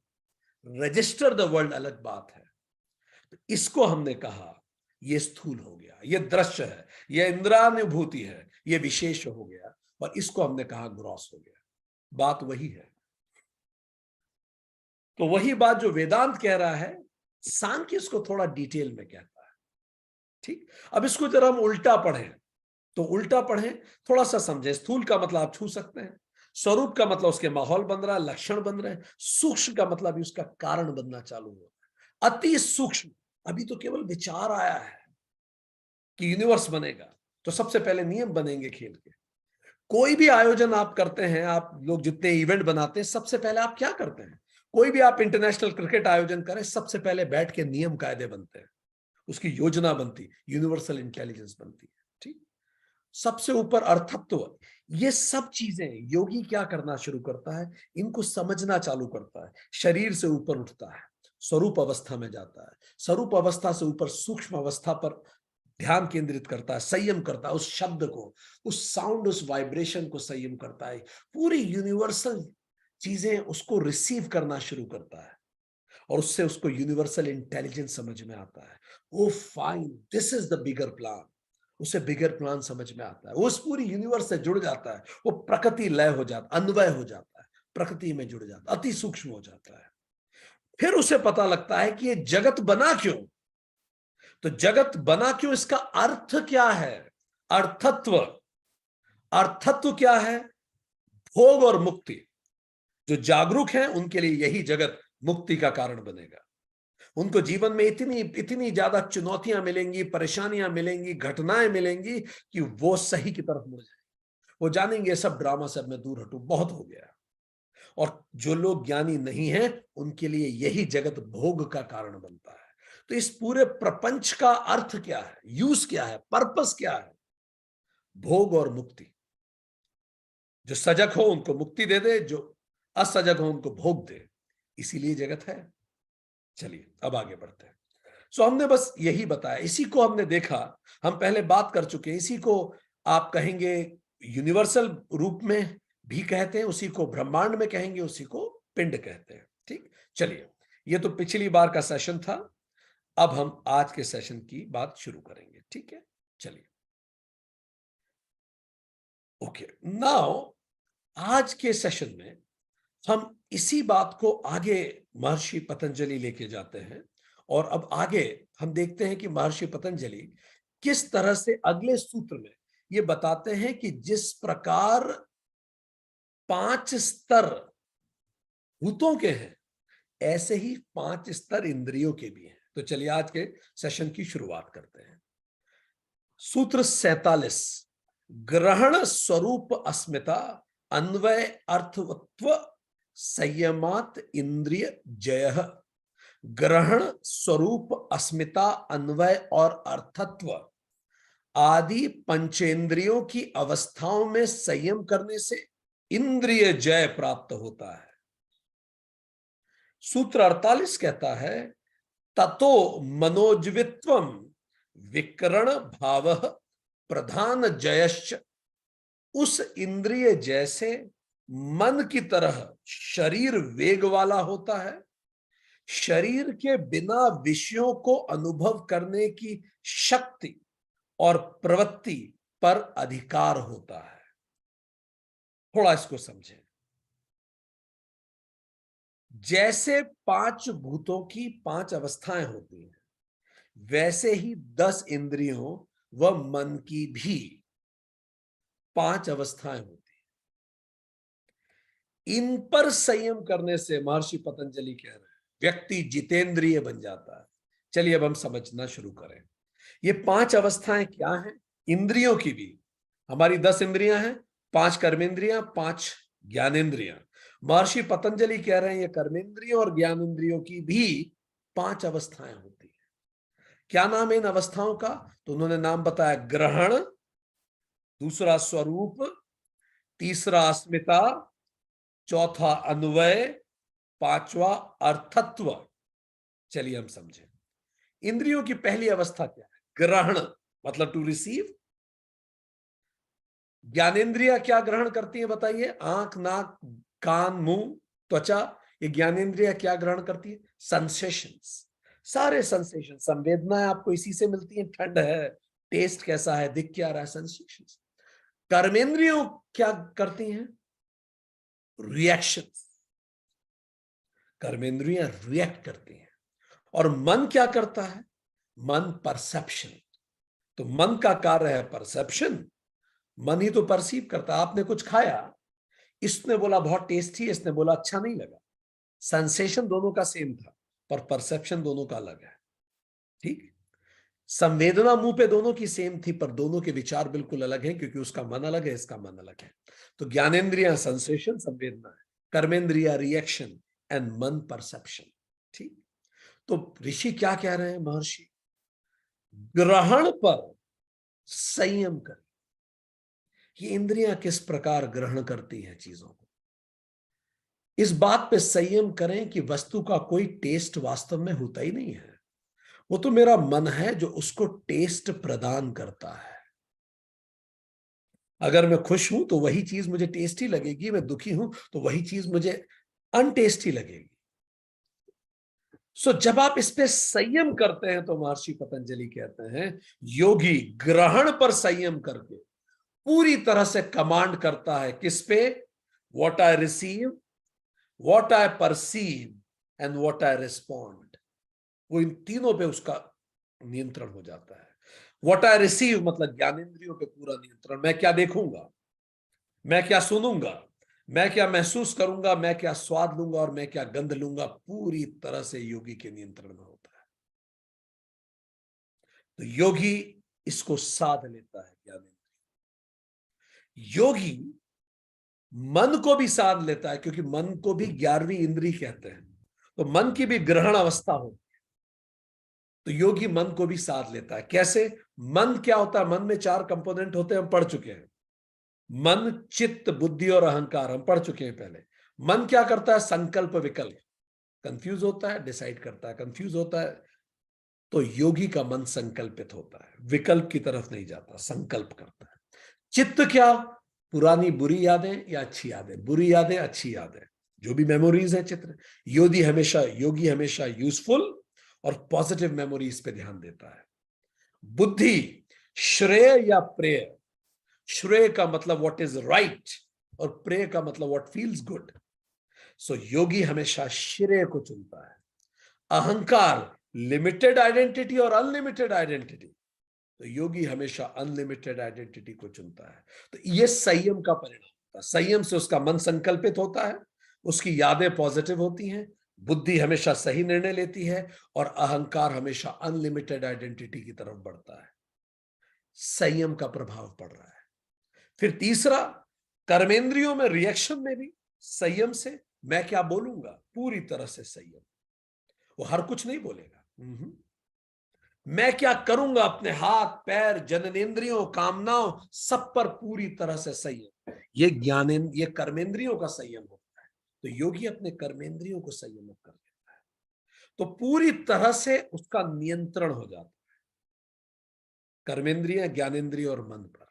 रजिस्टर द वर्ल्ड अलग बात है। तो इसको हमने कहा ये स्थूल हो गया, ये दृश्य है, ये इंद्रानुभूति है, ये विशेष हो गया, और इसको हमने कहा ग्रॉस हो गया। बात वही है। तो वही बात जो वेदांत कह रहा है, सांख्य इसको थोड़ा डिटेल में कहता है। ठीक। अब इसको जरा हम उल्टा पढ़ें, तो उल्टा पढ़ें, थोड़ा सा समझें। स्थूल का मतलब आप छू सकते हैं, स्वरूप का मतलब उसके माहौल बन रहा है, लक्षण बन रहे हैं। सूक्ष्म का मतलब भी उसका कारण बनना चालू हुआ। अति सूक्ष्म, अभी तो केवल विचार आया है कि यूनिवर्स बनेगा, तो सबसे पहले नियम बनेंगे खेल के। कोई भी आयोजन आप करते हैं, आप लोग जितने इवेंट बनाते हैं, सबसे पहले आप क्या करते हैं? कोई भी आप इंटरनेशनल क्रिकेट आयोजन करें, सबसे पहले बैठ के नियम कायदे बनते हैं, उसकी योजना बनती, यूनिवर्सल इंटेलिजेंस बनती है। ठीक, सबसे ऊपर अर्थत्व। ये सब चीजें योगी क्या करना शुरू करता है, इनको समझना चालू करता है। शरीर से ऊपर उठता है, स्वरूप अवस्था में जाता है, स्वरूप अवस्था से ऊपर सूक्ष्म अवस्था पर ध्यान केंद्रित करता है, संयम करता है, उस शब्द को, उस साउंड, उस वाइब्रेशन को संयम करता है। पूरी यूनिवर्सल चीजें उसको रिसीव करना शुरू करता है और उससे उसको यूनिवर्सल इंटेलिजेंस समझ में आता है। Oh fine, this is the bigger plan. उसे बिगर प्लान समझ में आता है, वो उस पूरी यूनिवर्स से जुड़ जाता है, वो प्रकृति लय हो जाता, अन्वय हो जाता है, प्रकृति में जुड़ जाता, अति सूक्ष्म हो जाता है। फिर उसे पता लगता है कि ये जगत बना क्यों। तो जगत बना क्यों, इसका अर्थ क्या है? अर्थत्व। अर्थत्व क्या है? भोग और मुक्ति। जो जागरूक हैं उनके लिए यही जगत मुक्ति का कारण बनेगा। उनको जीवन में इतनी इतनी ज्यादा चुनौतियां मिलेंगी, परेशानियां मिलेंगी, घटनाएं मिलेंगी कि वो सही की तरफ मुड़ जाएंगे। वो जानेंगे सब ड्रामा से अब मैं दूर हटूं, बहुत हो गया। और जो लोग ज्ञानी नहीं हैं उनके लिए यही जगत भोग का कारण बनता है। तो इस पूरे प्रपंच का अर्थ क्या है, यूज क्या है, पर्पस क्या है? भोग और मुक्ति। जो सजग हो उनको मुक्ति दे दे, जो असजग हो उनको भोग दे, इसीलिए जगत है। चलिए अब आगे बढ़ते हैं। सो हमने बस यही बताया, इसी को हमने देखा, हम पहले बात कर चुके हैं। इसी को आप कहेंगे यूनिवर्सल रूप में भी कहते हैं, उसी को ब्रह्मांड में कहेंगे, उसी को पिंड कहते हैं। ठीक, चलिए, ये तो पिछली बार का सेशन था। अब हम आज के सेशन की बात शुरू करेंगे। ठीक है, चलिए। ओके, नाउ आज के सेशन में हम इसी बात को आगे महर्षि पतंजलि लेके जाते हैं। और अब आगे हम देखते हैं कि महर्षि पतंजलि किस तरह से अगले सूत्र में ये बताते हैं कि जिस प्रकार 5 स्तर भूतों के हैं, ऐसे ही 5 स्तर इंद्रियों के भी हैं। तो चलिए आज के सेशन की शुरुआत करते हैं। सूत्र 47, ग्रहण स्वरूप अस्मिता अन्वय अर्थवत्व संयमात इंद्रिय जय। ग्रहण, स्वरूप, अस्मिता, अन्वय और अर्थत्व आदि पंचेंद्रियों की अवस्थाओं में संयम करने से इंद्रिय जय प्राप्त होता है। सूत्र 48 कहता है, ततो मनोजवित्वम विकरण भाव प्रधान जयश्च। उस इंद्रिय जैसे मन की तरह शरीर वेग वाला होता है, शरीर के बिना विषयों को अनुभव करने की शक्ति और प्रवृत्ति पर अधिकार होता है। थोड़ा इसको समझें। जैसे 5 भूतों की 5 अवस्थाएं होती हैं, वैसे ही 10 इंद्रियों व मन की भी 5 अवस्थाएं होती हैं। इन पर संयम करने से महर्षि पतंजलि कह रहे हैं व्यक्ति जितेंद्रिय बन जाता है। चलिए अब हम समझना शुरू करें। ये 5 अवस्थाएं क्या हैं? इंद्रियों की भी, हमारी 10 इंद्रियां हैं, 5 कर्मेंद्रियां, 5 ज्ञानेंद्रियां। महर्षि पतंजलि कह रहे हैं ये कर्मेंद्रियों और ज्ञानेंद्रियों की भी 5 अवस्थाएं होती हैं। क्या नाम है इन अवस्थाओं का? तो उन्होंने नाम बताया, ग्रहण, दूसरा स्वरूप, तीसरा अस्मिता, चौथा अन्वय, पांचवा अर्थत्व। चलिए हम समझें। इंद्रियों की पहली अवस्था क्या है? ग्रहण, मतलब टू रिसीव। ज्ञानेंद्रिया क्या ग्रहण करती है बताइए? आंख, नाक, कान, मुंह, त्वचा। ये ज्ञानेंद्रिया क्या ग्रहण करती है? सेंसेशंस। सारे सेंसेशन, संवेदनाएं आपको इसी से मिलती हैं। ठंड है, टेस्ट कैसा है, दिख क्या रहा है, सेंसेशंस। कर्मेंद्रियों क्या करती हैं? रिएक्शंस। कर्मेंद्रियां रिएक्ट करती हैं। और मन क्या करता है? मन परसेप्शन। तो मन का कार्य है परसेप्शन। मन ही तो परसीव करता है। आपने कुछ खाया, इसने बोला बहुत टेस्टी, इसने बोला अच्छा नहीं लगा। सेंसेशन दोनों का सेम था, पर परसेप्शन दोनों का अलग है। ठीक, संवेदना मुंह पे दोनों की सेम थी, पर दोनों के विचार बिल्कुल अलग हैं, क्योंकि उसका मन अलग है, इसका मन अलग है। तो ज्ञानेन्द्रिया सेंसेशन, संवेदना है, कर्मेंद्रिया रिएक्शन, एंड मन परसेप्शन। ठीक, तो ऋषि क्या कह रहे हैं महर्षि? ग्रहण पर संयम कर। ये इंद्रियां किस प्रकार ग्रहण करती हैं चीजों को, इस बात पे संयम करें कि वस्तु का कोई टेस्ट वास्तव में होता ही नहीं है। वो तो मेरा मन है जो उसको टेस्ट प्रदान करता है। अगर मैं खुश हूं तो वही चीज मुझे टेस्टी लगेगी, मैं दुखी हूं तो वही चीज मुझे अनटेस्टी लगेगी। सो जब आप इस पे संयम करते हैं तो महर्षि पतंजलि कहते हैं योगी ग्रहण पर संयम करके पूरी तरह से कमांड करता है। किस पे? What I receive, what I perceive and what I respond. वो इन तीनों पे उसका नियंत्रण हो जाता है। व्हाट आई रिसीव मतलब ज्ञानेंद्रियों पे पूरा नियंत्रण। मैं क्या देखूंगा, मैं क्या सुनूंगा, मैं क्या महसूस करूंगा, मैं क्या स्वाद लूंगा और मैं क्या गंध लूंगा, पूरी तरह से योगी के नियंत्रण में होता है। तो योगी इसको साध लेता है ज्ञानेंद्रिय। योगी मन को भी साध लेता है, क्योंकि मन को भी 11वीं इंद्री कहते हैं, तो मन की भी ग्रहण अवस्था होती है। तो योगी मन को भी साध लेता है। कैसे? मन क्या होता है? मन में 4 कंपोनेंट होते हैं, हम पढ़ चुके हैं। मन, चित्त, बुद्धि और अहंकार, हम पढ़ चुके हैं पहले। मन क्या करता है? संकल्प विकल्प, कंफ्यूज होता है, डिसाइड करता है, कंफ्यूज होता है। तो योगी का मन संकल्पित होता है, विकल्प की तरफ नहीं जाता, संकल्प करता है। चित्त क्या? पुरानी बुरी यादें या अच्छी यादें, बुरी यादें, अच्छी यादें, जो भी मेमोरीज है चित्र। योगी हमेशा यूजफुल और पॉजिटिव मेमोरीज पे ध्यान देता है। बुद्धि, श्रेय या प्रेय। श्रेय का मतलब व्हाट इज राइट, और प्रेय का मतलब व्हाट फील्स गुड। सो योगी हमेशा श्रेय को चुनता है। अहंकार, लिमिटेड आइडेंटिटी और अनलिमिटेड आइडेंटिटी। तो योगी हमेशा अनलिमिटेड आइडेंटिटी को चुनता है। तो ये संयम का परिणाम होता है। संयम से उसका मन संकल्पित होता है, उसकी यादें पॉजिटिव होती हैं, बुद्धि हमेशा सही निर्णय लेती है, और अहंकार हमेशा अनलिमिटेड आइडेंटिटी की तरफ बढ़ता है। संयम का प्रभाव पड़ रहा है। फिर तीसरा, कर्मेंद्रियों में रिएक्शन में भी संयम से मैं क्या बोलूंगा, पूरी तरह से संयम। वो हर कुछ नहीं बोलेगा। मैं क्या करूंगा, अपने हाथ पैर, जननेंद्रियों, कामनाओं, सब पर पूरी तरह से संयम। ये कर्मेंद्रियों का संयम होता है। तो योगी अपने कर्मेंद्रियों को संयम कर लेता है, तो पूरी तरह से उसका नियंत्रण हो जाता है कर्मेंद्रिय, ज्ञानेंद्रिय और मन पर।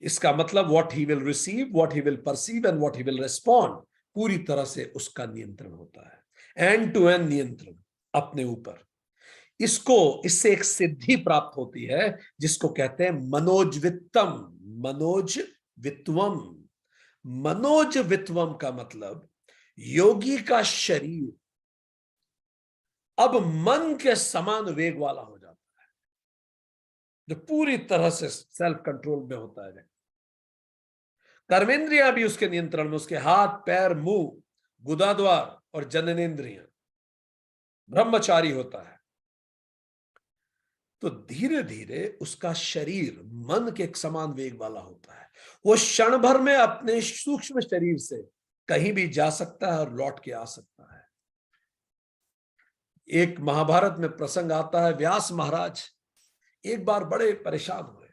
इसका मतलब what he will receive, what he will perceive and what he will respond, पूरी तरह से उसका नियंत्रण होता है। एंड टू एंड नियंत्रण अपने ऊपर। इससे एक सिद्धि प्राप्त होती है जिसको कहते हैं मनोजवित्तम। मनोजवित्वम। मनोजवित्वम का मतलब योगी का शरीर अब मन के समान वेग वाला हो जाता है, जो पूरी तरह से सेल्फ कंट्रोल में होता है। कर्मेंद्रियां भी उसके नियंत्रण में, उसके हाथ पैर, मुंह, गुदाद्वार और जननेंद्रियां। ब्रह्मचारी होता है। तो धीरे धीरे उसका शरीर मन के एक समान वेग वाला होता है। वो क्षण भर में अपने सूक्ष्म शरीर से कहीं भी जा सकता है और लौट के आ सकता है। एक महाभारत में प्रसंग आता है, व्यास महाराज एक बार बड़े परेशान हुए।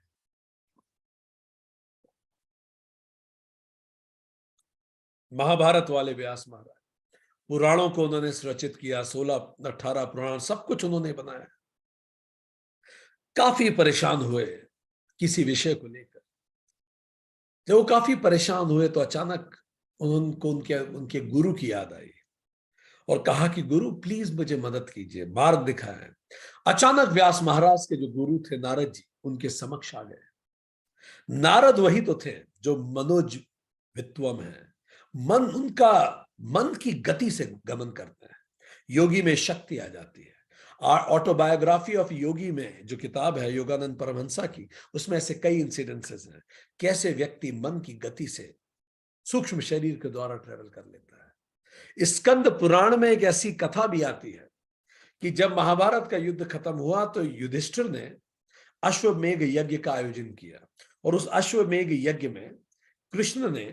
महाभारत वाले व्यास महाराज, पुराणों को उन्होंने रचित किया, 16-18 पुराण, सब कुछ उन्होंने बनाया। काफी परेशान हुए किसी विषय को लेकर। जब वो काफी परेशान हुए तो अचानक उनको उनके उनके गुरु की याद आई और कहा कि गुरु प्लीज मुझे मदद कीजिए, मार्ग दिखाएं। अचानक व्यास महाराज के जो गुरु थे नारद जी, उनके समक्ष आ गए। नारद वही तो थे जो मनोज वित्वम है। उनका मन की गति से गमन करते हैं, योगी में शक्ति आ जाती है। ऑटोबायोग्राफी ऑफ योगी में जो किताब है योगानंद परमहंसा की, उसमें ऐसे कई इंसिडेंसेस हैं, कैसे व्यक्ति मन की गति से सूक्ष्म शरीर के द्वारा ट्रेवल कर लेता है। स्कंद पुराण में एक ऐसी कथा भी आती है कि जब महाभारत का युद्ध खत्म हुआ तो युधिष्ठिर ने अश्वमेघ यज्ञ का आयोजन किया, और उस अश्वमेघ यज्ञ में कृष्ण ने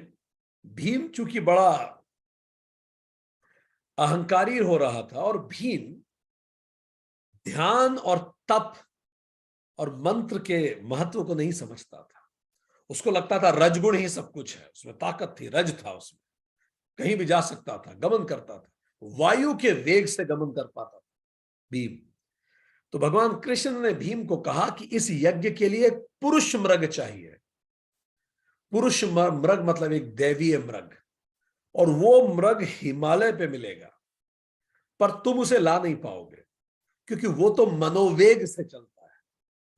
भीम, चूंकि बड़ा अहंकारी हो रहा था और भीम ध्यान और तप और मंत्र के महत्व को नहीं समझता था, उसको लगता था रजगुण ही सब कुछ है, उसमें ताकत थी, रज था उसमें, कहीं भी जा सकता था, गमन करता था, वायु के वेग से गमन कर पाता था भीम। तो भगवान कृष्ण ने भीम को कहा कि इस यज्ञ के लिए पुरुष मृग चाहिए। पुरुष मृग मतलब एक दैवीय मृग, और वो मृग हिमालय पे मिलेगा, पर तुम उसे ला नहीं पाओगे क्योंकि वो तो मनोवेग से चलता है,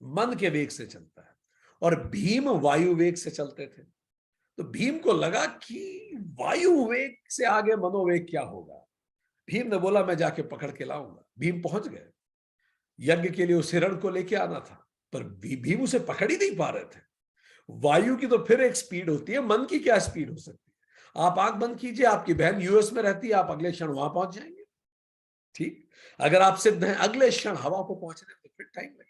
मन के वेग से चलता है, और भीम वायु वेग से चलते थे। तो भीम को लगा कि वायु वेग से आगे मनोवेग क्या होगा। भीम ने बोला मैं जाके पकड़ के लाऊंगा। भीम पहुंच गए, यज्ञ के लिए उस हिरण को लेके आना था, पर भीम उसे पकड़ ही नहीं पा रहे थे। वायु की तो फिर एक स्पीड होती है, मन की क्या स्पीड हो सकती है। आप आंख बंद कीजिए, आपकी बहन यूएस में रहती है, आप अगले क्षण वहां पहुंच जाएंगे। ठीक, अगर आप सिद्ध हैं अगले क्षण हवा को पहुंचने में फिर टाइम लगेगा।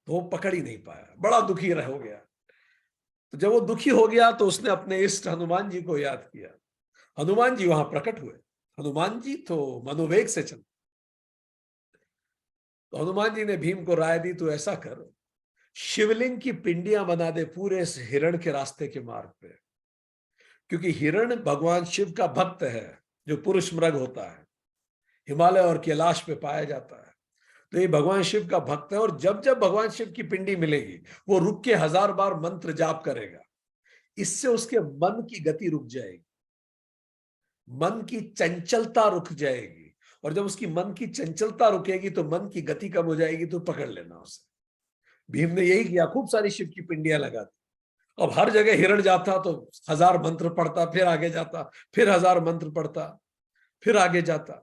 तो वो पकड़ ही नहीं पाया, बड़ा दुखी हो गया। तो जब वो दुखी हो गया तो उसने अपने इष्ट हनुमान जी को याद किया। हनुमान जी वहां प्रकट हुए। हनुमान जी तो मनोवेग से चलते। तो हनुमान जी ने भीम को राय दी, तो ऐसा कर, शिवलिंग की पिंडियां बना दे पूरे इस हिरण के रास्ते के मार्ग पे, क्योंकि हिरण भगवान शिव का भक्त है, जो पुरुष मृग होता है, हिमालय और कैलाश पे पाया जाता है। तो ये भगवान शिव का भक्त है, और जब जब भगवान शिव की पिंडी मिलेगी वो रुक के 1000 बार मंत्र जाप करेगा। इससे उसके मन की गति रुक जाएगी, मन की चंचलता रुक जाएगी, और जब उसकी मन की चंचलता रुकेगी तो मन की गति कम हो जाएगी, तो पकड़ लेना उसे। भीम ने यही किया, खूब सारी शिव की पिंडियां लगा दी। अब हर जगह हिरण जाता तो 1000 मंत्र पढ़ता, फिर आगे जाता, फिर 1000 मंत्र पढ़ता, फिर आगे जाता।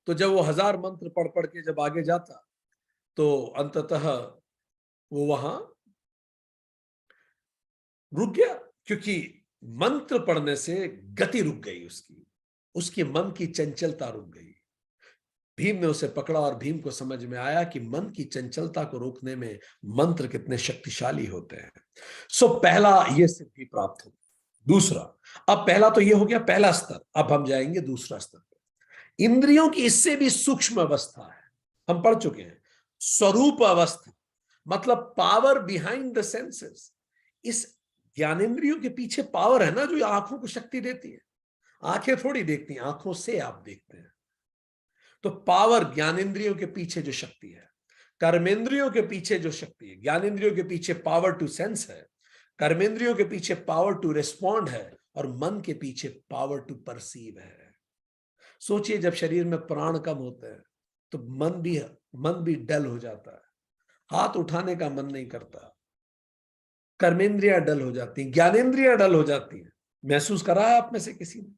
तो जब वो 1000 मंत्र पढ़ पढ़ के जब आगे जाता तो अंततः वो वहां रुक गया, क्योंकि मंत्र पढ़ने से गति रुक गई, उसकी मन की चंचलता रुक गई। भीम ने उसे पकड़ा और भीम को समझ में आया कि मन की चंचलता को रोकने में मंत्र कितने शक्तिशाली होते हैं। सो पहला ये सिद्धि प्राप्त हो। दूसरा, अब पहला तो ये हो गया पहला स्तर, अब हम जाएंगे दूसरा स्तर। इंद्रियों की इससे भी सूक्ष्म अवस्था है, हम पढ़ चुके हैं, स्वरूप अवस्था, मतलब पावर बिहाइंड द सेंसेस। इस ज्ञानेंद्रियों के पीछे पावर है ना, जो आंखों को शक्ति देती है। आंखें थोड़ी देखती हैं, आंखों से आप देखते हैं। तो पावर, ज्ञानेंद्रियों के पीछे जो शक्ति है, कर्मेंद्रियों के पीछे जो शक्ति है, ज्ञानेंद्रियों के पीछे पावर टू सेंस है, कर्मेंद्रियों के पीछे पावर टू रिस्पॉन्ड है, और मन के पीछे पावर टू परसीव है। सोचिए, जब शरीर में प्राण कम होते हैं तो मन भी डल हो जाता है, हाथ उठाने का मन नहीं करता, कर्मेंद्रियां डल हो जाती हैं, ज्ञानेंद्रियां डल हो जाती हैं। महसूस करा है आप में से किसी ने?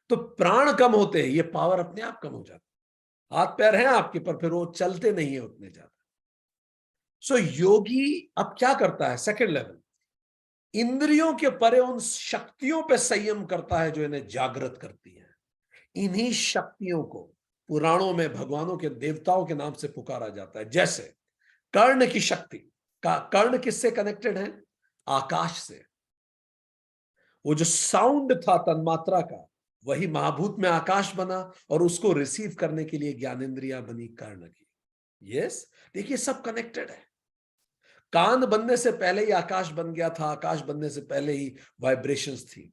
तो प्राण कम होते हैं, ये पावर अपने आप कम हो जाती है। हाथ पैर हैं आपके, पर फिर वो चलते नहीं है उतने ज्यादा। सो योगी अब क्या करता है? सेकंड लेवल, इंद्रियों के परे उन शक्तियों पे संयम करता है जो इन्हें जागृत करती है। इन्हीं शक्तियों को पुराणों में भगवानों के, देवताओं के नाम से पुकारा जाता है। जैसे कर्ण की शक्ति का, कर्ण किससे कनेक्टेड है? आकाश से। वो जो साउंड था तन्मात्रा का, वही महाभूत में आकाश बना, और उसको रिसीव करने के लिए ज्ञानेंद्रियां बनी कर्ण की। यस, देखिए सब कनेक्टेड है। कान बनने से पहले ही आकाश बन गया था, आकाश बनने से पहले ही वाइब्रेशंस थी।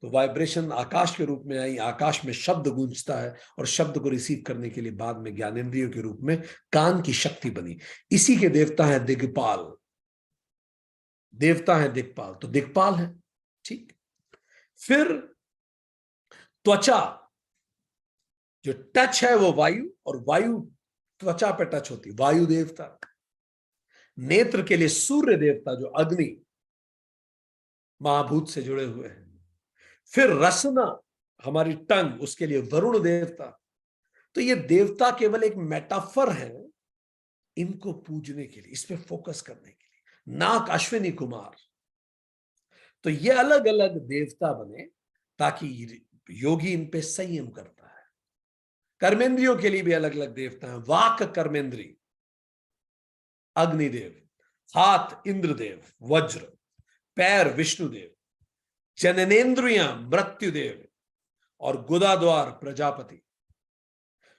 तो वाइब्रेशन आकाश के रूप में आई, आकाश में शब्द गूंजता है, और शब्द को रिसीव करने के लिए बाद में ज्ञानेंद्रियों के रूप में कान की शक्ति बनी। इसी के देवता है दिग्पाल, देवता है दिक्पाल, तो दिक्पाल है। ठीक, फिर त्वचा, जो टच है वो वायु, और वायु त्वचा पे टच होती, वायु देवता। नेत्र के लिए सूर्य देवता, जो अग्नि महाभूत से जुड़े हुए हैं। फिर रसना, हमारी टंग, उसके लिए वरुण देवता। तो ये देवता केवल एक मेटाफर है इनको पूजने के लिए, इस पे फोकस करने के लिए। नाक अश्विनी कुमार, तो ये अलग अलग देवता बने ताकि योगी इन पे संयम करता है। कर्मेंद्रियों के लिए भी अलग अलग देवता हैं। वाक कर्मेंद्री अग्निदेव, हाथ इंद्रदेव वज्र, पैर विष्णुदेव, जननेन्द्रियां मृत्युदेव और गुदाद्वार प्रजापति।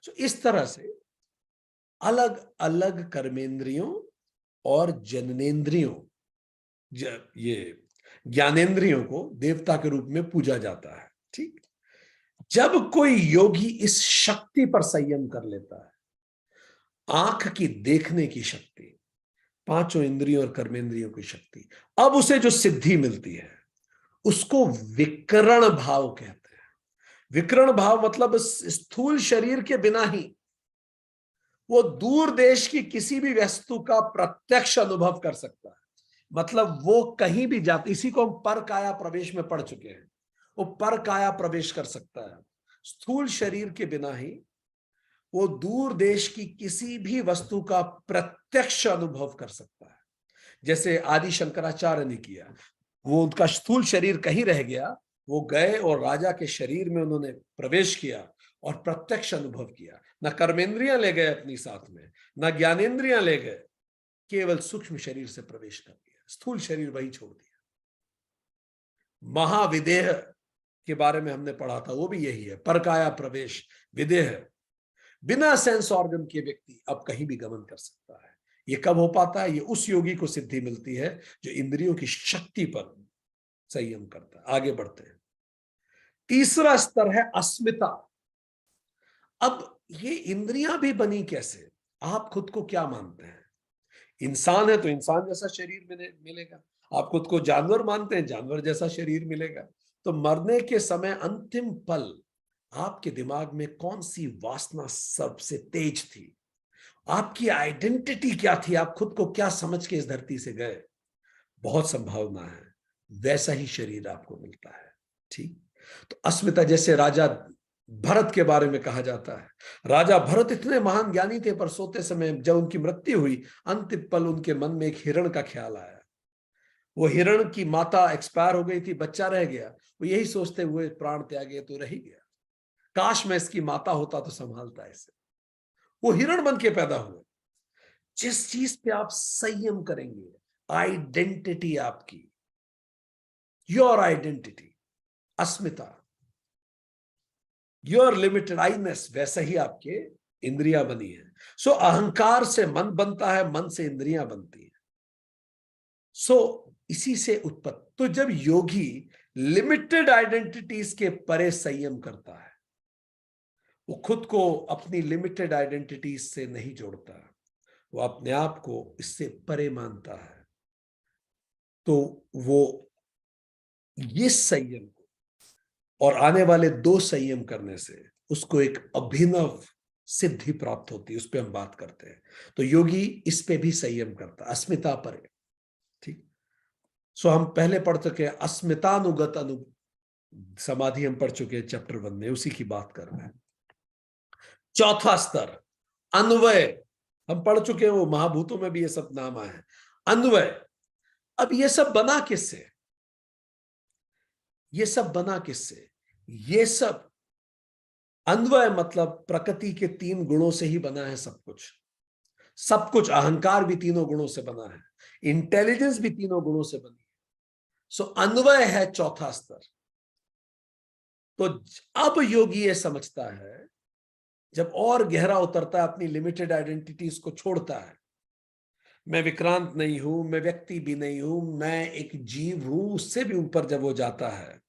तो इस तरह से अलग अलग कर्मेंद्रियों और जननेन्द्रियों, ये ज्ञानेन्द्रियों को देवता के रूप में पूजा जाता है। ठीक, जब कोई योगी इस शक्ति पर संयम कर लेता है, आंख की देखने की शक्ति, पांचों इंद्रियों और कर्मेंद्रियों की शक्ति, अब उसे जो सिद्धि मिलती है उसको विकरण भाव कहते हैं। विकरण भाव मतलब स्थूल शरीर के बिना ही वो दूर देश की किसी भी वस्तु का प्रत्यक्ष अनुभव कर सकता है। मतलब वो कहीं भी जाता, इसी को हम पर काया प्रवेश में पढ़ चुके हैं, वो पर काया प्रवेश कर सकता है। स्थूल शरीर के बिना ही वो दूर देश की किसी भी वस्तु का प्रत्यक्ष अनुभव कर सकता है। जैसे आदि शंकराचार्य ने किया, वो उनका स्थूल शरीर कहीं रह गया, वो गए और राजा के शरीर में उन्होंने प्रवेश किया और प्रत्यक्ष अनुभव किया। न कर्मेंद्रियां ले गए अपनी साथ में, न ज्ञानेन्द्रियां ले गए, केवल सूक्ष्म शरीर से प्रवेश कर दिया, स्थूल शरीर वही छोड़ दिया। महाविदेह के बारे में हमने पढ़ा था, वो भी यही है, परकाया प्रवेश विदेह। बिना सेंस ऑर्गन के व्यक्ति अब कहीं भी गमन कर सकता है। ये कब हो पाता है? ये उस योगी को सिद्धि मिलती है जो इंद्रियों की शक्ति पर संयम करता है। आगे बढ़ते हैं। तीसरा स्तर है अस्मिता। अब ये इंद्रियां भी बनी कैसे? आप खुद को क्या मानते हैं? इंसान है तो इंसान जैसा शरीर मिलेगा। आप खुद को जानवर मानते हैं, जानवर जैसा शरीर मिलेगा। तो मरने के समय अंतिम पल आपके दिमाग में कौन सी वासना सबसे तेज थी? आपकी आइडेंटिटी क्या थी? आप खुद को क्या समझ के इस धरती से गए? बहुत संभावना है वैसा ही शरीर आपको मिलता है। ठीक, तो अस्मिता, जैसे राजा भरत के बारे में कहा जाता है, राजा भरत इतने महान ज्ञानी थे, पर सोते समय जब उनकी मृत्यु हुई, अंतिम पल उनके मन में एक हिरण का ख्याल आया। वो हिरण की माता एक्सपायर हो गई थी, बच्चा रह गया। वो यही सोचते हुए प्राण त्यागे, तो रह ही गया, काश मैं इसकी माता होता तो संभालता इसे। वो हिरण बन के पैदा हुए। जिस चीज पे आप संयम करेंगे, आइडेंटिटी आपकी, योर आइडेंटिटी, अस्मिता, योर लिमिटेड आईनेस, वैसा ही आपके इंद्रियां बनी है। सो अहंकार से मन बनता है, मन से इंद्रियां बनती है। सो इसी से उत्पत्ति। तो जब योगी लिमिटेड आइडेंटिटीज के परे संयम करता है, वो खुद को अपनी लिमिटेड आइडेंटिटीज से नहीं जोड़ता, वो अपने आप को इससे परे मानता है, तो वो ये संयम को और आने वाले 2 संयम करने से उसको एक अभिनव सिद्धि प्राप्त होती है। उस पर हम बात करते हैं। तो योगी इस पे भी संयम करता, अस्मिता परे। ठीक, सो हम पहले पढ़ चुके हैं अस्मितानुगत समाधि, हम पढ़ चुके हैं चैप्टर 1 में, उसी की बात कर रहे हैं। चौथा स्तर अन्वय, हम पढ़ चुके हैं, वो महाभूतों में भी ये सब नाम आए हैं। अन्वय, अब ये सब बना किससे? ये सब बना किससे? ये सब अन्वय मतलब प्रकृति के 3 गुणों से ही बना है सब कुछ। सब कुछ, अहंकार भी तीनों गुणों से बना है, इंटेलिजेंस भी तीनों गुणों से बनी है। सो अन्वय है चौथा स्तर। तो अब योगी ये समझता है, जब और गहरा उतरता है, अपनी लिमिटेड आइडेंटिटीज को छोड़ता है, मैं विक्रांत नहीं हूं, मैं व्यक्ति भी नहीं हूं, मैं एक जीव हूं, उससे भी ऊपर जब वो जाता है,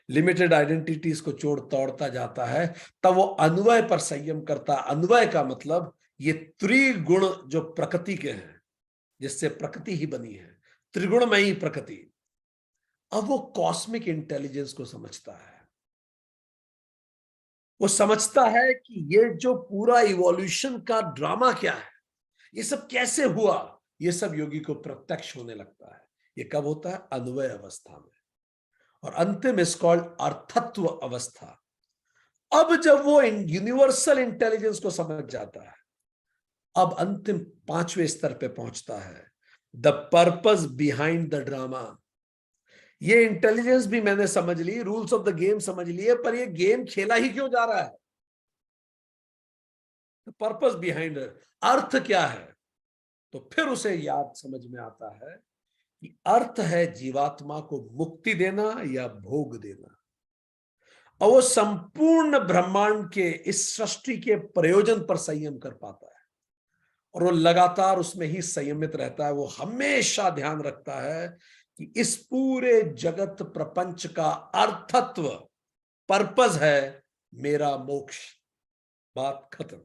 लिमिटेड आइडेंटिटीज को तोड़ता जाता है, तब वो अन्वय पर संयम करता है। अन्वय का मतलब ये त्रिगुण जो प्रकृति के हैं, जिससे प्रकृति ही बनी है, त्रिगुणमयी प्रकृति, अब वो कॉस्मिक इंटेलिजेंस को समझता है। वो समझता है कि ये जो पूरा इवोल्यूशन का ड्रामा क्या है, ये सब कैसे हुआ, ये सब योगी को प्रत्यक्ष होने लगता है। ये कब होता है? अन्वय अवस्था में। और अंतिम इज कॉल्ड अर्थत्व अवस्था। अब जब वो यूनिवर्सल इंटेलिजेंस को समझ जाता है, अब अंतिम 5वें स्तर पे पहुंचता है, the purpose behind the drama. ये इंटेलिजेंस भी मैंने समझ ली, रूल्स ऑफ द गेम समझ लिए, पर ये गेम खेला ही क्यों जा रहा है? पर्पस बिहाइंड, अर्थ क्या है? तो फिर उसे याद समझ में आता है कि अर्थ है जीवात्मा को मुक्ति देना या भोग देना, और वो संपूर्ण ब्रह्मांड के इस सृष्टि के प्रयोजन पर संयम कर पाता है, और वो लगातार उसमें ही संयमित रहता है। वो हमेशा ध्यान रखता है कि इस पूरे जगत प्रपंच का अर्थत्व, पर्पस है मेरा मोक्ष। बात खत्म।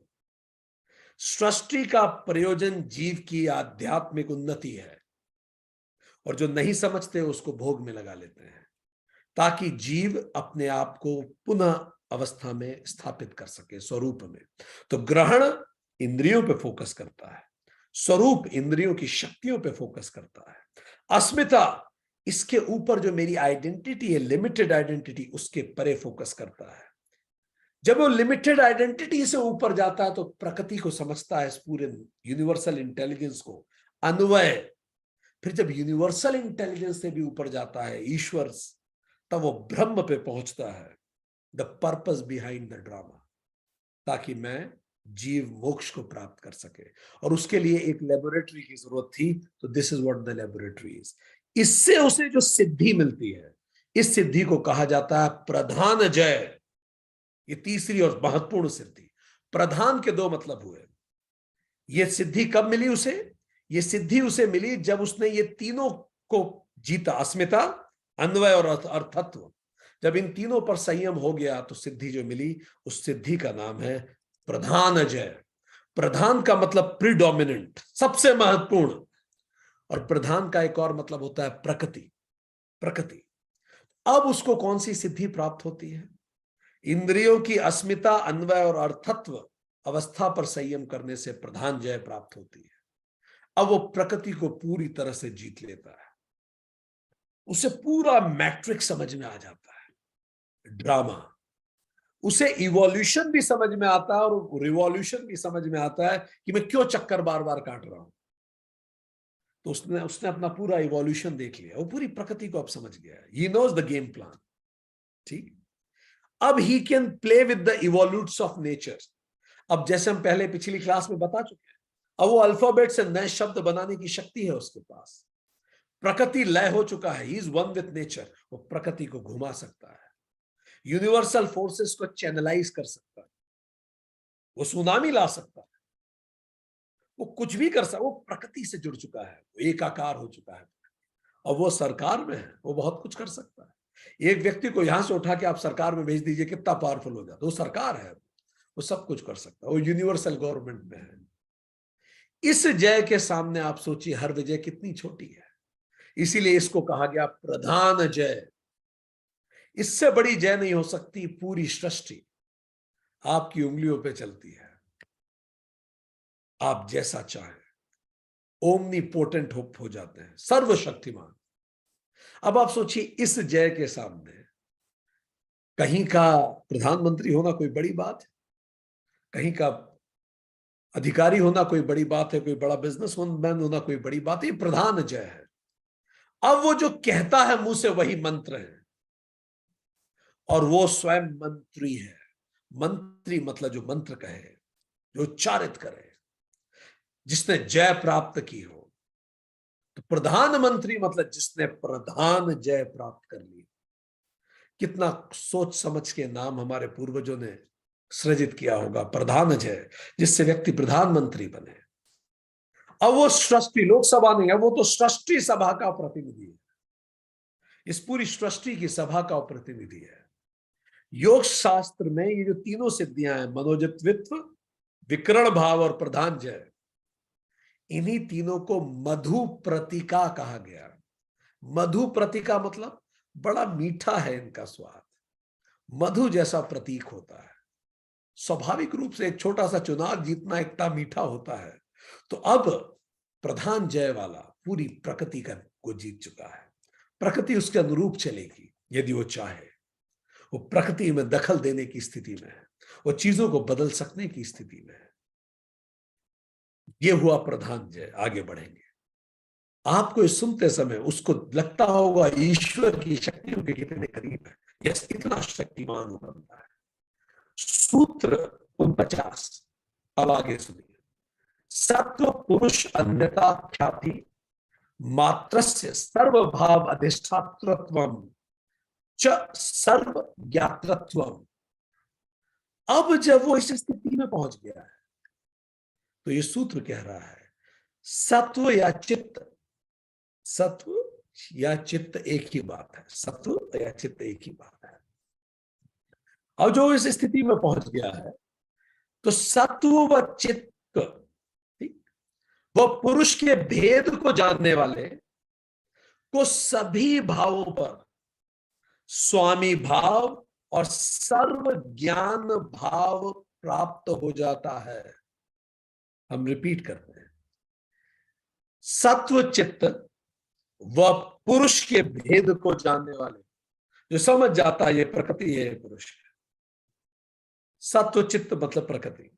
सृष्टि का प्रयोजन जीव की आध्यात्मिक उन्नति है, और जो नहीं समझते उसको भोग में लगा लेते हैं, ताकि जीव अपने आप को पुनः अवस्था में स्थापित कर सके, स्वरूप में। तो ग्रहण इंद्रियों पे फोकस करता है, स्वरूप इंद्रियों की शक्तियों पे फोकस करता है, अस्मिता इसके यूपर जो मेरी आइडेंटिटी है, लिमिटेड आइडेंटिटी, उसके परे फोकस करता है। जब वो लिमिटेड आइडेंटिटी से ऊपर जाता है तो प्रकृति को समझता है, इस पूरे यूनिवर्सल इंटेलिजेंस को, अन्वय। फिर जब यूनिवर्सल इंटेलिजेंस से भी ऊपर जाता है, ईश्वर, तब वो ब्रह्म पे पहुंचता है, the purpose behind the drama, ताकि मैं जीव मोक्ष को प्राप्त कर सके। और उसके लिए एक लेबोरेटरी की जरूरत थी, तो this is what the laboratory is. इससे उसे जो सिद्धि मिलती है, इस सिद्धि को कहा जाता है प्रधान जय। ये तीसरी और महत्वपूर्ण सिद्धि। प्रधान के दो मतलब हुए। ये सिद्धि कब मिली उसे? ये सिद्धि उसे मिली जब उसने ये तीनों को जीता, अस्मिता, अन्वय और अर्थत्व। जब इन तीनों पर संयम हो गया तो सिद्धि जो मिली, उस सिद्धि का नाम है प्रधान जय। प्रधान का मतलब प्रीडोमिनेंट, सबसे महत्वपूर्ण। और प्रधान का एक और मतलब होता है प्रकृति, प्रकृति। अब उसको कौन सी सिद्धि प्राप्त होती है? इंद्रियों की अस्मिता, अन्वय और अर्थत्व अवस्था पर संयम करने से प्रधान जय प्राप्त होती है। अब वो प्रकृति को पूरी तरह से जीत लेता है, उसे पूरा मैट्रिक्स समझ में आ जाता है, ड्रामा। उसे इवोल्यूशन भी समझ में आता है और रिवॉल्यूशन भी समझ में आता है कि मैं क्यों चक्कर बार बार काट रहा हूं। तो उसने उसने अपना पूरा इवोल्यूशन देख लिया, वो पूरी प्रकृति को अब समझ गया है। He knows the game plan. ठीक। अब he can play with the evolutes of nature. अब जैसे हम पहले पिछली क्लास में बता चुके हैं, अब वो अल्फाबेट से नए शब्द बनाने की शक्ति है उसके पास। प्रकृति लय हो चुका है, he is one with nature. वो प्रकृति को घुमा सकता है, यूनिवर्सल फोर्सेस को चैनलाइज कर सकता है, वो सुनामी ला सकता है, वो कुछ भी कर सकता है। वो प्रकृति से जुड़ चुका है, वो एकाकार हो चुका है, और वो सरकार में है, वो बहुत कुछ कर सकता है। एक व्यक्ति को यहां से उठा के आप सरकार में भेज दीजिए, कितना पावरफुल हो जाता है। वो सरकार है, वो सब कुछ कर सकता है, वो यूनिवर्सल गवर्नमेंट में है। इस जय के सामने आप सोचिए हर विजय कितनी छोटी है। इसीलिए इसको कहा गया प्रधान जय। इससे बड़ी जय नहीं हो सकती। पूरी सृष्टि आपकी उंगलियों पे चलती है, आप जैसा चाहें, ओमनी पोटेंट हो जाते हैं, सर्वशक्तिमान। अब आप सोचिए इस जय के सामने कहीं का प्रधानमंत्री होना कोई बड़ी बात है, कहीं का अधिकारी होना कोई बड़ी बात है, कोई बड़ा बिजनेसमैन होना कोई बड़ी बात है। ये प्रधान जय है। अब वो जो कहता है मुंह से वही मंत्र है, और वो स्वयं मंत्री है। मंत्री मतलब जो मंत्र कहे, जो उच्चारित करे, जिसने जय प्राप्त की हो। तो प्रधानमंत्री मतलब जिसने प्रधान जय प्राप्त कर ली। कितना सोच समझ के नाम हमारे पूर्वजों ने सृजित किया होगा, प्रधान जय, जिससे व्यक्ति प्रधानमंत्री बने। अब वो सृष्टि, लोकसभा नहीं है, वो तो सृष्टि सभा का प्रतिनिधि है, इस पूरी सृष्टि की सभा का प्रतिनिधि है। योग शास्त्र में ये जो तीनों सिद्धियां हैं, मनोजत्वित्व, विकरण भाव और प्रधान जय, इन्हीं तीनों को मधु प्रतीका कहा गया। मधु प्रतीका मतलब बड़ा मीठा है इनका स्वाद, मधु जैसा प्रतीक होता है। स्वाभाविक रूप से एक छोटा सा चुनाव जीतना इतना मीठा होता है। तो अब प्रधान जय वाला पूरी प्रकृति को जीत चुका है। प्रकृति उसके अनुरूप चलेगी यदि वो चाहे। वो प्रकृति में दखल देने की स्थिति में है, वो चीजों को बदल सकने की स्थिति में है। ये हुआ प्रधान जय। आगे बढ़ेंगे। आपको इस सुनते समय उसको लगता होगा ईश्वर की शक्तियों के कितने करीब है, यस कितना शक्तिमान हो बनता है। सूत्र 49, अब आगे सुनिए। सत्व पुरुष अन्यता ख्याति मात्रस्य सर्वभाव अधिष्ठातृत्वम च सर्व ज्ञातृत्वम। अब जब वो इस स्थिति में पहुंच गया है तो ये सूत्र कह रहा है सत्व या चित्त, सत्व या चित्त एक ही बात है, सत्व या चित्त एक ही बात है। अब जो इस स्थिति में पहुंच गया है तो सत्व व चित्त, ठीक, वो पुरुष के भेद को जानने वाले को सभी भावों पर स्वामी भाव और सर्व ज्ञान भाव प्राप्त हो जाता है। हम रिपीट करते हैं, सत्व चित्त व पुरुष के भेद को जानने वाले जो समझ जाता है ये प्रकृति है, ये पुरुष है। सत्व चित्त मतलब प्रकृति,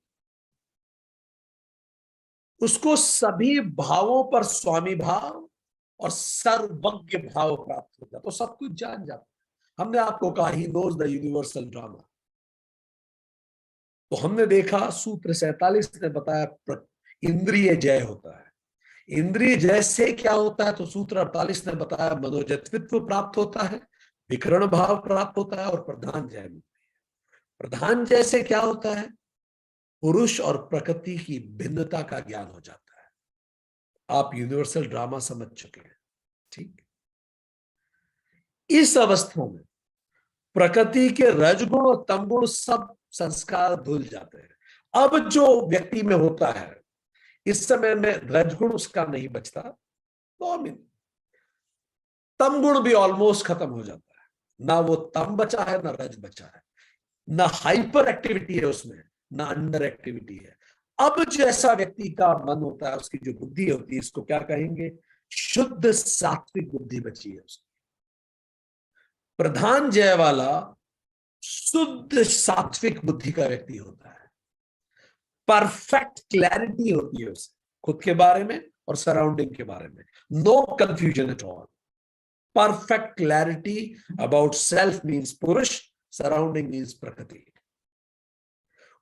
उसको सभी भावों पर स्वामी भाव और सर्वज्ञ भाव प्राप्त हो जाता, तो सब कुछ जान जाता। हमने आपको कहा he knows the universal drama, तो हमने देखा सूत्र 47 ने बताया इंद्रिय जय होता है। इंद्रिय जय से क्या होता है, तो सूत्र 48 ने बताया मनोजत्वित्व प्राप्त होता है, विकरण भाव प्राप्त होता है और प्रधान जय मिलती है। प्रधान जय से क्या होता है, पुरुष और प्रकृति की भिन्नता का ज्ञान हो जाता है। आप यूनिवर्सल ड्रामा समझ चुके हैं, ठीक। इस अवस्था में प्रकृति के रजगुण और तमगुण सब संस्कार धुल जाते हैं। अब जो व्यक्ति में होता है इस समय में रजगुण उसका नहीं बचता, तो तमगुण भी ऑलमोस्ट खत्म हो जाता है। ना वो तम बचा है ना रज बचा है, ना हाइपर एक्टिविटी है उसमें, ना अंडर एक्टिविटी है। अब जैसा व्यक्ति का मन होता है, उसकी जो बुद्धि होती है, इसको क्या कहेंगे, शुद्ध सात्विक बुद्धि बची है उसकी। प्रधान जय वाला शुद्ध सात्विक बुद्धि का व्यक्ति होता है। परफेक्ट क्लैरिटी होती है उसे खुद के बारे में और सराउंडिंग के बारे में, no confusion at all. Perfect clarity about self means पुरुष, सराउंडिंग मीन्स प्रकृति।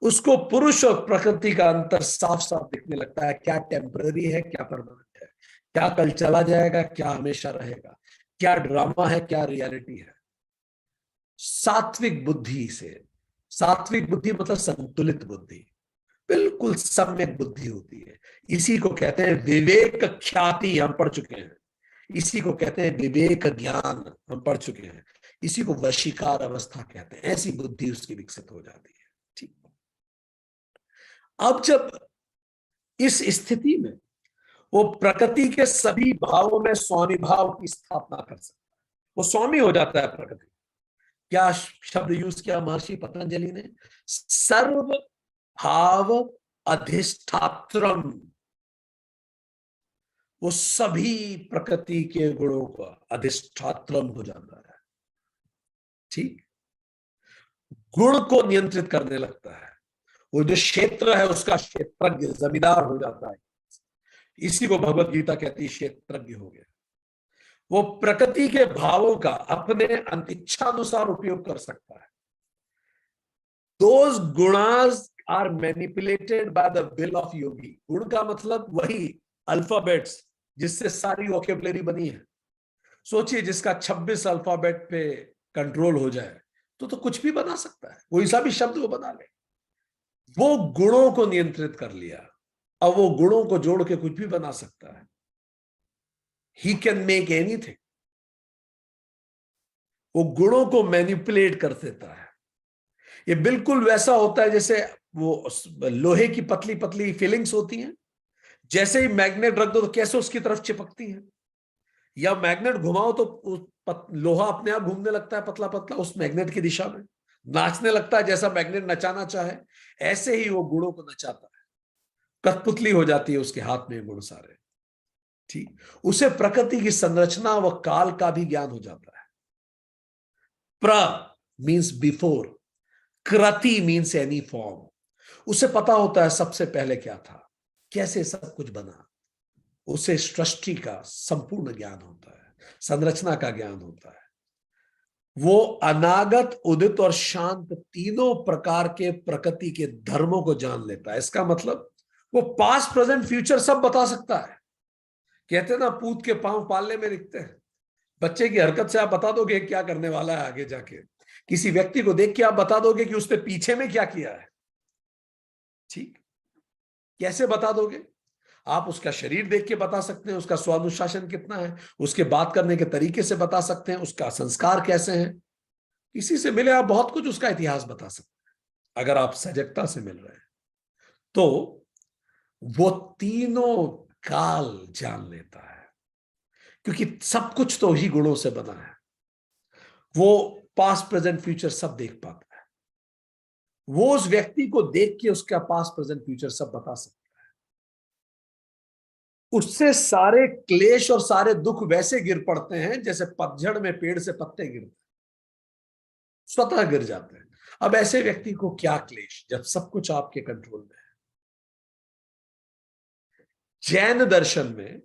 उसको पुरुष और प्रकृति का अंतर साफ साफ दिखने लगता है, क्या टेम्पररी है क्या परमानेंट है, क्या कल चला जाएगा क्या हमेशा रहेगा, क्या ड्रामा है क्या रियलिटी है। सात्विक बुद्धि से, सात्विक बुद्धि मतलब संतुलित बुद्धि, बिल्कुल सम्यक बुद्धि होती है। इसी को कहते हैं विवेक ख्याति, हम पढ़ चुके हैं। इसी को कहते हैं विवेक ज्ञान, हम पढ़ चुके हैं। इसी को वशीकार अवस्था कहते हैं। ऐसी बुद्धि उसकी विकसित हो जाती है, ठीक। अब जब इस स्थिति में वो प्रकृति के सभी भावों में स्वामी भाव की स्थापना कर सकता है, वो स्वामी हो जाता है प्रकृति। क्या शब्द यूज किया महर्षि पतंजलि ने, सर्व भाव अधिष्ठात्रम। वो सभी प्रकृति के गुणों का अधिष्ठात्रम हो जाता है, ठीक। गुण को नियंत्रित करने लगता है। वो जो क्षेत्र है उसका क्षेत्रज्ञ, जमींदार हो जाता है। इसी को भगवत गीता कहती है क्षेत्रज्ञ हो गया। वो प्रकृति के भावों का अपने इच्छानुसार उपयोग कर सकता है। Those gunas are manipulated by the will of yogi. गुण का मतलब वही अल्फाबेट्स जिससे सारी वोकैबुलरी बनी है। सोचिए जिसका 26 अल्फाबेट पे कंट्रोल हो जाए तो कुछ भी बना सकता है, कोई सा भी शब्द वो बना ले। वो गुणों को नियंत्रित कर लिया, अब वो गुणों को जोड़ के कुछ भी बना सकता है। He can make anything. वो गुणों को मैनिपुलेट कर देता है। ये बिल्कुल वैसा होता है जैसे वो लोहे की पतली पतली फीलिंग्स होती हैं, जैसे ही मैग्नेट रख दो तो कैसे उसकी तरफ चिपकती है, या मैग्नेट घुमाओ तो लोहा अपने आप घूमने लगता है पतला पतला उस मैग्नेट की दिशा में, नाचने लगता है जैसा मैग्नेट नचाना चाहे। ऐसे ही वो गुणों को नचाता है, कठपुतली हो जाती है उसके हाथ में गुण सारे, ठीक। उसे प्रकृति की संरचना व काल का भी ज्ञान हो जाता है। प्र मीन्स बिफोर, कृति मीन्स एनी फॉर्म। उसे पता होता है सबसे पहले क्या था, कैसे सब कुछ बना। उसे सृष्टि का संपूर्ण ज्ञान होता है, संरचना का ज्ञान होता है। वो अनागत, उदित और शांत तीनों प्रकार के प्रकृति के धर्मों को जान लेता है। इसका मतलब वो पास्ट प्रेजेंट फ्यूचर सब बता सकता है। कहते हैं ना, पूत के पांव पालने में दिखते हैं। बच्चे की हरकत से आप बता दोगे क्या करने वाला है आगे जाके। किसी व्यक्ति को देख के आप बता दोगे कि उसने पीछे में क्या किया है। ठीक, कैसे बता दोगे? आप उसका शरीर देख के बता सकते हैं, उसका स्वानुशासन कितना है, उसके बात करने के तरीके से बता सकते हैं, उसका संस्कार कैसे हैं। किसी से मिले आप बहुत कुछ उसका इतिहास बता सकते हैं, अगर आप सजगता से मिल रहे हैं तो। वो तीनों काल जान लेता है, क्योंकि सब कुछ तो ही गुणों से बना है। वो पास्ट प्रेजेंट फ्यूचर सब देख पाता है। वो उस व्यक्ति को देख के उसका पास्ट प्रेजेंट फ्यूचर सब बता सकता है। उससे सारे क्लेश और सारे दुख वैसे गिर पड़ते हैं जैसे पतझड़ में पेड़ से पत्ते गिरते हैं, स्वतः गिर जाते हैं। अब ऐसे व्यक्ति को क्या क्लेश, जब सब कुछ आपके कंट्रोल में है। जैन दर्शन में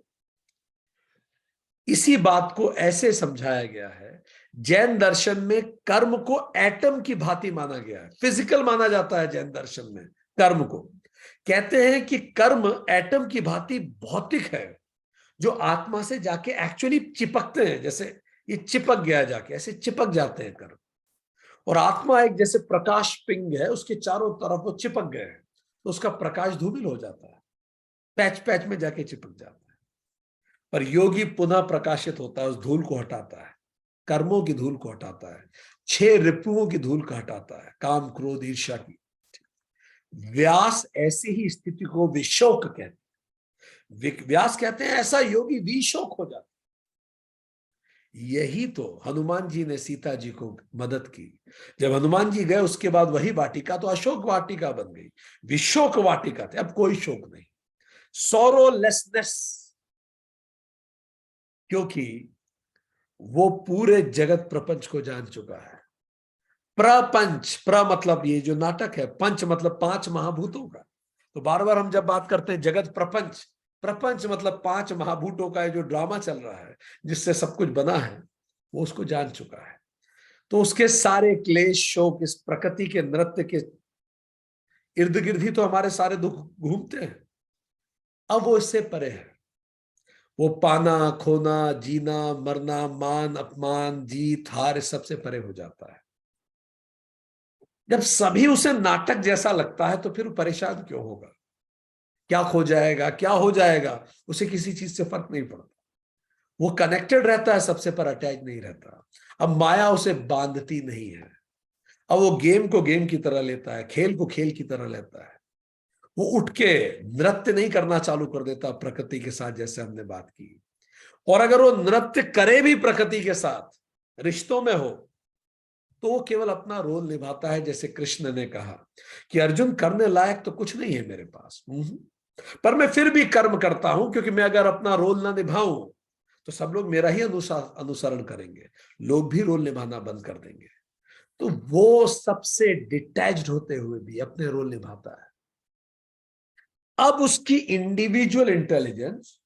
इसी बात को ऐसे समझाया गया है। जैन दर्शन में कर्म को एटम की भांति माना गया है, फिजिकल माना जाता है जैन दर्शन में। कर्म को कहते हैं कि कर्म एटम की भांति भौतिक है, जो आत्मा से जाके एक्चुअली चिपकते हैं। जैसे ये चिपक गया जाके, ऐसे चिपक जाते हैं कर्म। और आत्मा एक जैसे प्रकाश पिंग है, उसके चारों तरफ वो चिपक गए हैं, तो उसका प्रकाश धूमिल हो जाता है, पैच पैच में जाके चिपक जाता है। पर योगी पुनः प्रकाशित होता है, उस धूल को हटाता है, कर्मों की धूल को हटाता है, 6 रिपुओं की धूल को हटाता है, काम क्रोध ईर्ष्या की। व्यास ऐसी ही स्थिति को विशोक कहते हैं। व्यास कहते हैं ऐसा योगी विशोक हो जाता है। यही तो हनुमान जी ने सीता जी को मदद की। जब हनुमान जी गए उसके बाद वही वाटिका तो अशोक वाटिका बन गई, विशोक वाटिका थे। अब कोई शोक नहीं, सोरोलेसनेस, क्योंकि वो पूरे जगत प्रपंच को जान चुका है। प्रपंच, प्र मतलब ये जो नाटक है, पंच मतलब 5 महाभूतों का। तो बार बार हम जब बात करते हैं जगत प्रपंच, प्रपंच मतलब 5 महाभूतों का जो ड्रामा चल रहा है, जिससे सब कुछ बना है, वो उसको जान चुका है। तो उसके सारे क्लेश शोक इस प्रकृति के नृत्य के इर्द गिर्द ही तो हमारे सारे दुख घूमते हैं। अब वो इससे परे है। वो पाना खोना, जीना मरना, मान अपमान, जीत हार, इस सबसे परे हो जाता है। जब सभी उसे नाटक जैसा लगता है तो फिर परेशान क्यों होगा? क्या खो जाएगा, क्या हो जाएगा, उसे किसी चीज से फर्क नहीं पड़ता। वो कनेक्टेड रहता है सबसे, पर अटैच नहीं रहता। अब माया उसे बांधती नहीं है। अब वो गेम को गेम की तरह लेता है, खेल को खेल की तरह लेता है। वो उठ के नृत्य नहीं करना चालू कर देता प्रकृति के साथ, जैसे हमने बात की। और अगर वो नृत्य करे भी प्रकृति के साथ, रिश्तों में हो, तो वो केवल अपना रोल निभाता है। जैसे कृष्ण ने कहा कि अर्जुन, करने लायक तो कुछ नहीं है मेरे पास, पर मैं फिर भी कर्म करता हूं, क्योंकि मैं अगर अपना रोल ना निभाऊं तो सब लोग मेरा ही अनुसरण करेंगे, लोग भी रोल निभाना बंद कर देंगे। तो वो सबसे डिटैच्ड होते हुए भी अपने रोल निभाता है। अब उसकी इंडिविजुअल इंटेलिजेंस,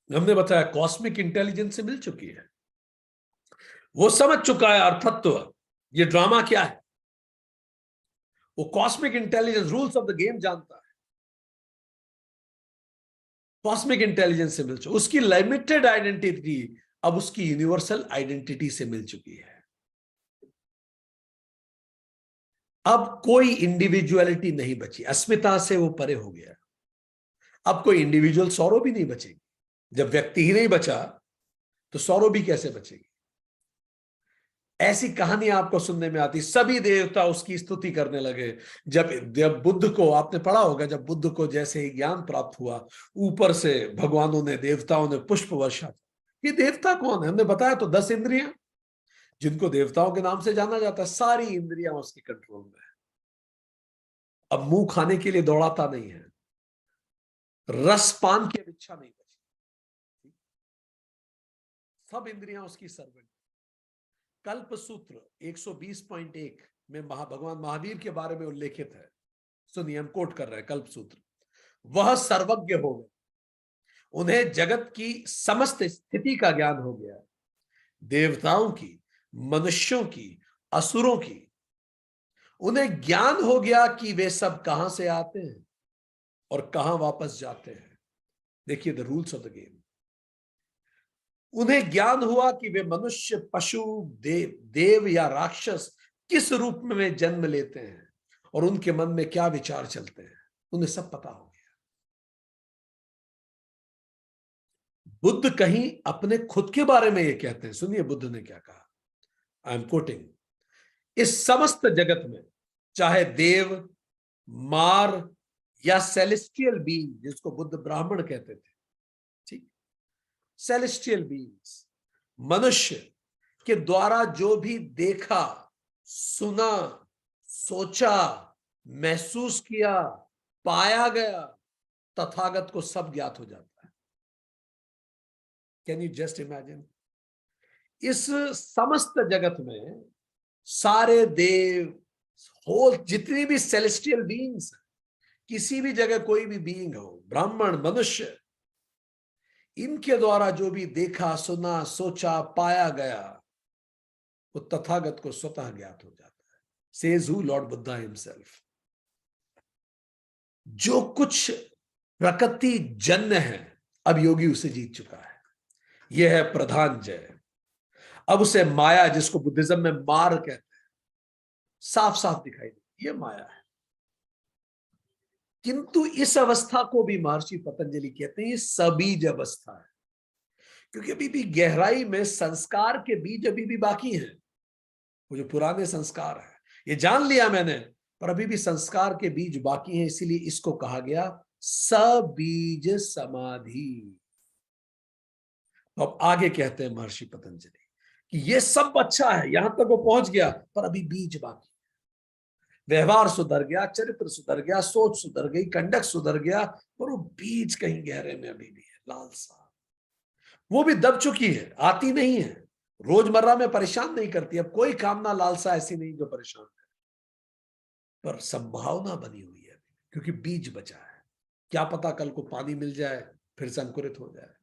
हमने बताया, कॉस्मिक इंटेलिजेंस से मिल चुकी है। वो समझ चुका है अर्थत्व, ये ड्रामा क्या है। वो cosmic intelligence, rules of the game जानता है। कॉस्मिक इंटेलिजेंस से मिल चुकी, उसकी लिमिटेड आइडेंटिटी अब उसकी यूनिवर्सल आइडेंटिटी से मिल चुकी है। अब कोई इंडिविजुअलिटी नहीं बची, अस्मिता से वो परे हो गया। अब कोई इंडिविजुअल सौरव भी नहीं बचेगी। जब व्यक्ति ही नहीं बचा तो सौरव भी कैसे बचेगी? ऐसी कहानियां आपको सुनने में आती, सभी देवता उसकी स्तुति करने लगे। जब जब बुद्ध को, आपने पढ़ा होगा, जब बुद्ध को जैसे ही ज्ञान प्राप्त हुआ, ऊपर से भगवानों ने, देवताओं ने पुष्प वर्षा। ये देवता कौन है? हमने बताया तो 10 इंद्रियां, जिनको देवताओं के नाम से जाना जाता है, सारी इंद्रियां उसके कंट्रोल में है। अब मुंह खाने के लिए दौड़ाता नहीं है, रसपान की अब इच्छा नहीं बची, सब इंद्रियां उसकी सर्वेंट। कल्प सूत्र 120.1 में भगवान महावीर के बारे में उल्लेखित है सुनिए, हम कोट कर रहे हैं कल्प सूत्र। वह सर्वज्ञ हो गए, उन्हें जगत की समस्त स्थिति का ज्ञान हो गया, देवताओं की, मनुष्यों की, असुरों की। उन्हें ज्ञान हो गया कि वे सब कहां से आते हैं और कहां वापस जाते हैं। देखिए the rules of the game. उन्हें ज्ञान हुआ कि वे मनुष्य, पशु, देव या राक्षस किस रूप में वे जन्म लेते हैं और उनके मन में क्या विचार चलते हैं, उन्हें सब पता हो गया। बुद्ध कहीं अपने खुद के बारे में ये कहते हैं, सुनिए बुद्ध ने क्या कहा। I am quoting. इस समस्त जगत में चाहे देव, मार या सेलेस्टियल बीइंग, जिसको बुद्ध ब्राह्मण कहते थे, ठीक, सेलेस्टियल बीइंग्स, मनुष्य के द्वारा जो भी देखा, सुना, सोचा, महसूस किया, पाया गया, तथागत को सब ज्ञात हो जाता है। Can you just imagine? इस समस्त जगत में सारे देव, होल जितनी भी सेलेस्टियल बीइंग्स, किसी भी जगह कोई भी बीइंग हो, ब्राह्मण, मनुष्य, इनके द्वारा जो भी देखा, सुना, सोचा, पाया गया, वो तथागत को स्वतः ज्ञात हो जाता है। Says who? Lord Buddha himself. जो कुछ प्रकृति जन्य है, अब योगी उसे जीत चुका है। यह है प्रधान जय। अब उसे माया, जिसको बुद्धिज्म में मार कहते हैं, साफ साफ दिखाई देती, ये माया है। किंतु इस अवस्था को भी महर्षि पतंजलि कहते हैं ये सबीज अवस्था है, क्योंकि अभी भी गहराई में संस्कार के बीज अभी भी बाकी हैं। वो जो पुराने संस्कार है, ये जान लिया मैंने, पर अभी भी संस्कार के बीज बाकी हैं, इसीलिए इसको कहा गया सबीज समाधि। तो अब आगे कहते हैं महर्षि पतंजलि कि ये सब अच्छा है, यहां तक वो पहुंच गया, पर अभी बीज बाकी। व्यवहार सुधर गया, चरित्र सुधर गया, सोच सुधर गई, कंडक्ट सुधर गया, पर वो बीज कहीं गहरे में अभी भी है, लालसा। वो भी दब चुकी है, आती नहीं है, रोजमर्रा में परेशान नहीं करती। अब कोई कामना, लालसा ऐसी नहीं जो परेशान करे, पर संभावना बनी हुई है, क्योंकि बीज बचा है। क्या पता कल को पानी मिल जाए, फिर से अंकुरित हो जाए।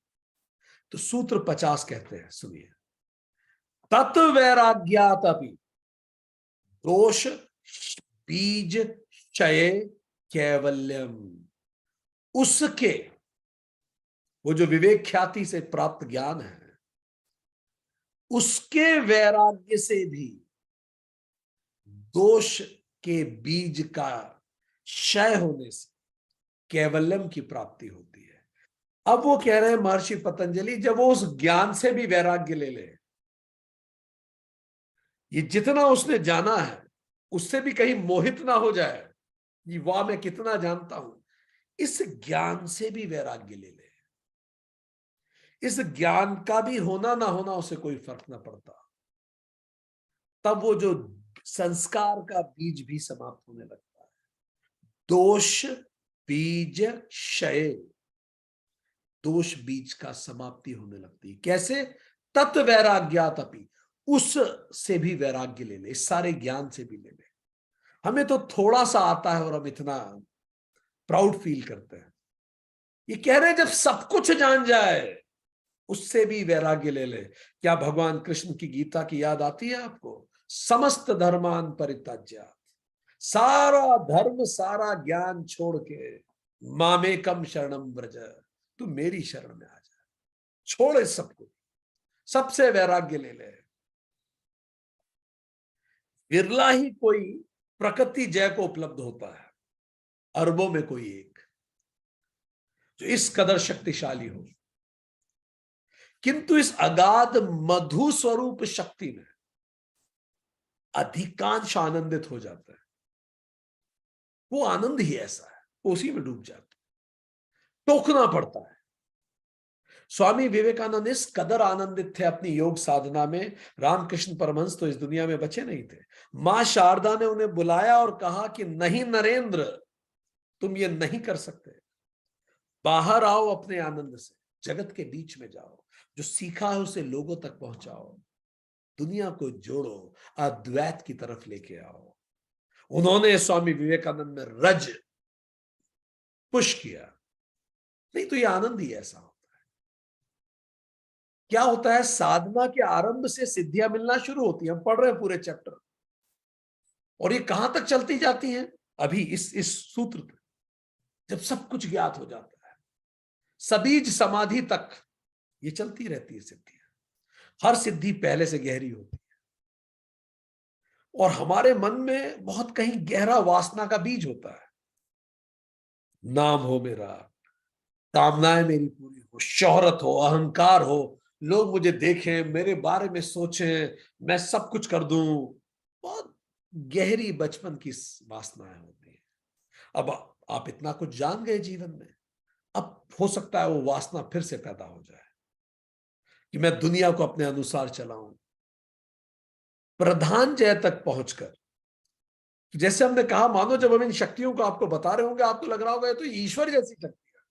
तो सूत्र 50 कहते हैं, सुनिए। तत्व वैराग्यात अपि दोष बीज क्षय कैवल्यम। उसके, वो जो विवेक ख्याति से प्राप्त ज्ञान है, उसके वैराग्य से भी दोष के बीज का क्षय होने से कैवल्यम की प्राप्ति होती है। अब वो कह रहे हैं महर्षि पतंजलि, जब वो उस ज्ञान से भी वैराग्य ले ले, ये जितना उसने जाना है उससे भी कहीं मोहित ना हो जाए, ये वाह मैं कितना जानता हूं, इस ज्ञान से भी वैराग्य ले ले। इस ज्ञान का भी होना ना होना उसे कोई फर्क ना पड़ता। तब वो जो संस्कार का बीज भी समाप्त होने लगता है। दोष बीज क्षय, दोष बीज का समाप्ति होने लगती है। कैसे? तत्व वैराग्यात अपि, उस से भी वैराग्य ले ले, इस सारे ज्ञान से भी ले ले। हमें तो थोड़ा सा आता है और हम इतना प्राउड फील करते हैं। ये कह रहे हैं जब सब कुछ जान जाए, उससे भी वैराग्य ले ले। क्या भगवान कृष्ण की गीता की याद आती है आपको? समस्त धर्मान परित्याज्य, सारा धर्म, सारा ज्ञान छोड़ के मामेकम शरणम व्रज, तू मेरी शरण में आ जा, छोड़ इस सबको, सबसे वैराग्य ले ले। विरला ही कोई प्रकृति जय को उपलब्ध होता है, अरबों में कोई एक जो इस कदर शक्तिशाली हो। किंतु इस अगाध मधु स्वरूप शक्ति में अधिकांश आनंदित हो जाता है। वो आनंद ही ऐसा है, वो उसी में डूब जाता है, टोकना पड़ता है। स्वामी विवेकानंद इस कदर आनंदित थे अपनी योग साधना में, रामकृष्ण परमहंस तो इस दुनिया में बचे नहीं थे। मां शारदा ने उन्हें बुलाया और कहा कि नहीं नरेंद्र, तुम ये नहीं कर सकते, बाहर आओ, अपने आनंद से जगत के बीच में जाओ, जो सीखा है उसे लोगों तक पहुंचाओ, दुनिया को जोड़ो, अद्वैत की तरफ लेके आओ। उन्होंने स्वामी विवेकानंद में रज पुश किया। नहीं तो ये आनंद ही ऐसा होता है। क्या होता है, साधना के आरंभ से सिद्धियां मिलना शुरू होती हैं। हम पढ़ रहे हैं पूरे चैप्टर, और ये कहां तक चलती जाती हैं? अभी इस सूत्र तक, जब सब कुछ ज्ञात हो जाता है, सबीज समाधि तक ये चलती रहती है सिद्धियां। हर सिद्धि पहले से गहरी होती है, और हमारे मन में बहुत कहीं गहरा वासना का बीज होता है। नाम हो मेरा, कामनाएं मेरी पूरी हो, शोहरत हो, अहंकार हो, लोग मुझे देखें, मेरे बारे में सोचें, मैं सब कुछ कर दूं। बहुत गहरी बचपन की वासनाएं होती है। अब आप इतना कुछ जान गए जीवन में, अब हो सकता है वो वासना फिर से पैदा हो जाए कि मैं दुनिया को अपने अनुसार चलाऊं। प्रधान जय तक पहुंचकर, जैसे हमने कहा, मानो जब हम इन शक्तियों को आपको बता रहे होंगे, आपको लग रहा होगा तो ईश्वर जैसी शक्ति है,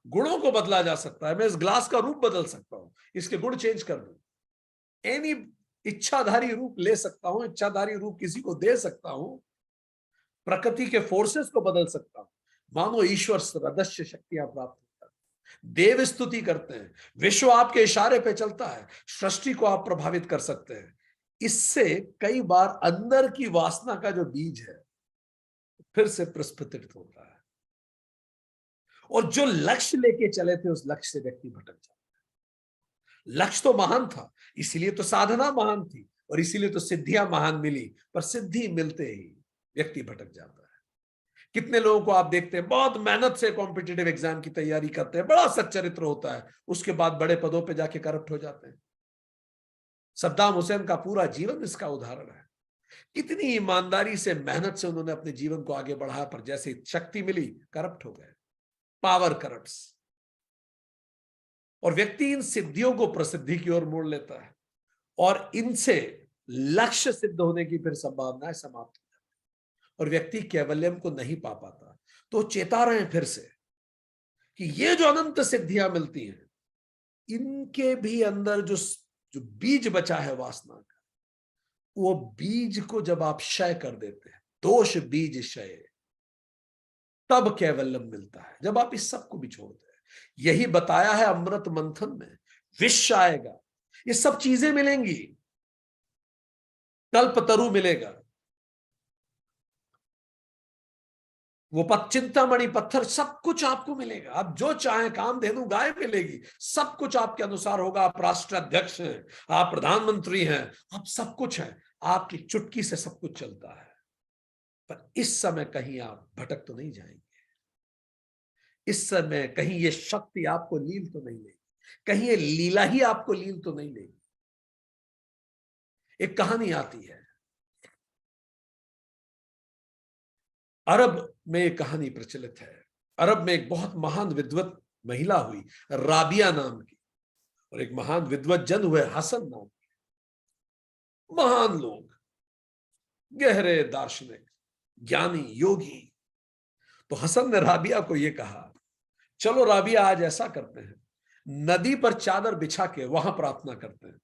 गुणों को बदला जा सकता है, मैं इस ग्लास का रूप बदल सकता हूं, इसके गुण चेंज कर दूं, एनी इच्छाधारी रूप ले सकता हूं, इच्छाधारी रूप किसी को दे सकता हूं, प्रकृति के फोर्सेस को बदल सकता हूं। मानो ईश्वर सदस्य शक्तियां प्राप्त होता है। देव स्तुति करते हैं, विश्व आपके इशारे पे चलता है, सृष्टि को आप प्रभावित कर सकते हैं। इससे कई बार अंदर की वासना का जो बीज है फिर से प्रस्फुटित होता है, और जो लक्ष्य लेके चले थे उस लक्ष्य से व्यक्ति भटक जाता है। लक्ष्य तो महान था, इसीलिए तो साधना महान थी, और इसीलिए तो सिद्धियां महान मिली, पर सिद्धि मिलते ही व्यक्ति भटक जाता है। कितने लोगों को आप देखते हैं, बहुत मेहनत से कॉम्पिटिटिव एग्जाम की तैयारी करते हैं, बड़ा सच्चरित्र होता है, उसके बाद बड़े पदों पे जाके करप्ट हो जाते हैं। सद्दाम हुसैन का पूरा जीवन इसका उदाहरण है। कितनी ईमानदारी से, मेहनत से उन्होंने अपने जीवन को आगे बढ़ाया, पर जैसे शक्ति मिली करप्ट हो गए। पावर करप्ट्स, और व्यक्ति इन सिद्धियों को प्रसिद्धि की ओर मोड़ लेता है, और इनसे लक्ष्य सिद्ध होने की फिर संभावनाएं समाप्त हो जाती है, और व्यक्ति कैवल्यम को नहीं पा पाता। तो चेता रहे हैं फिर से कि ये जो अनंत सिद्धियां मिलती हैं, इनके भी अंदर जो जो बीज बचा है वासना का, वो बीज को जब आप क्षय कर देते हैं, दोष बीज क्षय, तब कैवल्यम मिलता है, जब आप इस सब को भी छोड़ते हैं। यही बताया है अमृत मंथन में। विष आएगा, ये सब चीजें मिलेंगी, कल्पतरु मिलेगा, वो चिंतामणि पत्थर, सब कुछ आपको मिलेगा। आप जो चाहें, कामधेनु गाय मिलेगी, सब कुछ आपके अनुसार होगा। आप राष्ट्राध्यक्ष हैं, आप प्रधानमंत्री हैं, आप सब कुछ हैं, आपकी चुटकी से सब कुछ चलता है। पर इस समय कहीं आप भटक तो नहीं जाएंगे, इस समय कहीं ये शक्ति आपको लील तो नहीं लेगी, कहीं ये लीला ही आपको लील तो नहीं लेगी। एक कहानी आती है, अरब में एक कहानी प्रचलित है। अरब में एक बहुत महान विद्वत महिला हुई, राबिया नाम की, और एक महान विद्वत जन हुए, हसन नाम के। महान लोग, गहरे दार्शनिक, ज्ञानी, योगी। तो हसन ने राबिया को यह कहा, चलो राबिया, आज ऐसा करते हैं, नदी पर चादर बिछा के वहां प्रार्थना करते हैं।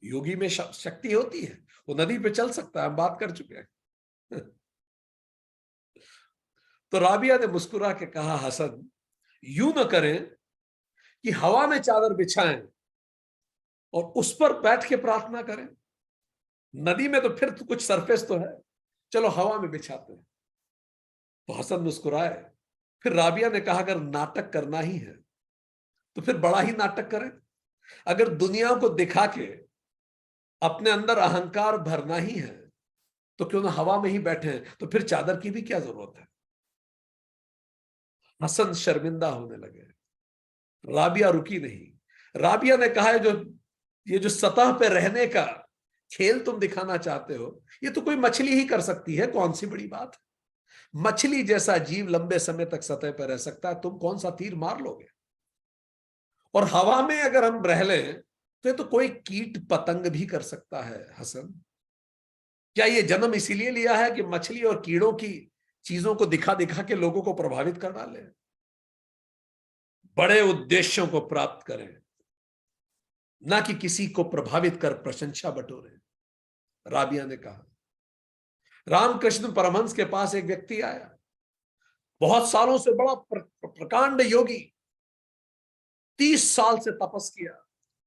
योगी में शक्ति होती है, वो नदी पे चल सकता है, हम बात कर चुके हैं। तो राबिया ने मुस्कुरा के कहा, हसन, यूं न करें कि हवा में चादर बिछाएं और उस पर बैठ के प्रार्थना करें। नदी में तो फिर तो कुछ सरफेस तो है, चलो हवा में बिछाते हैं। तो हसन मुस्कुराए। फिर राबिया ने कहा, अगर नाटक करना ही है तो फिर बड़ा ही नाटक करें। अगर दुनिया को दिखा के अपने अंदर अहंकार भरना ही है तो क्यों ना हवा में ही बैठे, तो फिर चादर की भी क्या जरूरत है। हसन शर्मिंदा होने लगे, राबिया रुकी नहीं। राबिया ने कहा है, जो ये जो सतह पे रहने का खेल तुम दिखाना चाहते हो, ये तो कोई मछली ही कर सकती है, कौन सी बड़ी बात है। मछली जैसा जीव लंबे समय तक सतह पर रह सकता है, तुम कौन सा तीर मार लोगे। और हवा में अगर हम रह लें तो ये तो कोई कीट पतंग भी कर सकता है। हसन, क्या ये जन्म इसीलिए लिया है कि मछली और कीड़ों की चीजों को दिखा दिखा के लोगों को प्रभावित कर डाले। बड़े उद्देश्यों को प्राप्त करें, ना कि किसी को प्रभावित कर प्रशंसा बटोरे। राबिया ने कहा। रामकृष्ण परमहंस के पास एक व्यक्ति आया, बहुत सालों से बड़ा प्रकांड योगी, 30 साल से तपस किया।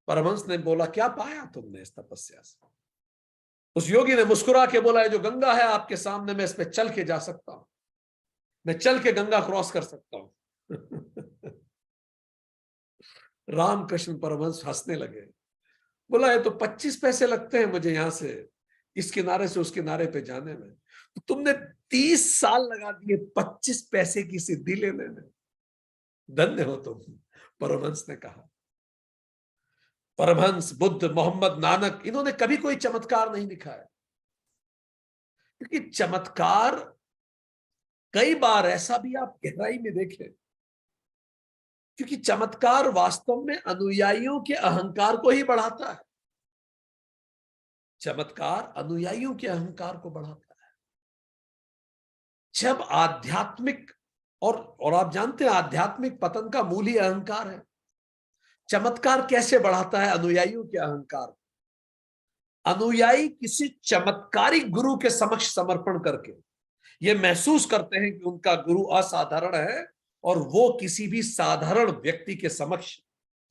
परमहंस ने बोला, क्या पाया तुमने इस तपस्या से? उस योगी ने मुस्कुरा के बोला, जो गंगा है आपके सामने, मैं इस पे चल के जा सकता हूं, मैं चल के गंगा क्रॉस कर सकता हूं। रामकृष्ण परमहंस हंसने लगे, बोला, ये तो 25 पैसे लगते हैं मुझे यहां से इस किनारे से उस किनारे पे जाने में, तो तुमने 30 साल लगा दिए 25 पैसे की सिद्धि लेने में, धन्य हो तुम। परमहंस ने कहा। परमहंस, बुद्ध, मोहम्मद, नानक, इन्होंने कभी कोई चमत्कार नहीं दिखाया, क्योंकि चमत्कार कई बार ऐसा भी आप गहराई में देखें, क्योंकि चमत्कार वास्तव में अनुयायियों के अहंकार को ही बढ़ाता है। चमत्कार अनुयायियों के अहंकार को बढ़ाता है। जब आध्यात्मिक और आप जानते हैं आध्यात्मिक पतन का मूल ही अहंकार है। चमत्कार कैसे बढ़ाता है अनुयायियों के अहंकार? अनुयायी किसी चमत्कारी गुरु के समक्ष समर्पण करके ये महसूस करते हैं कि उनका गुरु असाधारण है और वो किसी भी साधारण व्यक्ति के समक्ष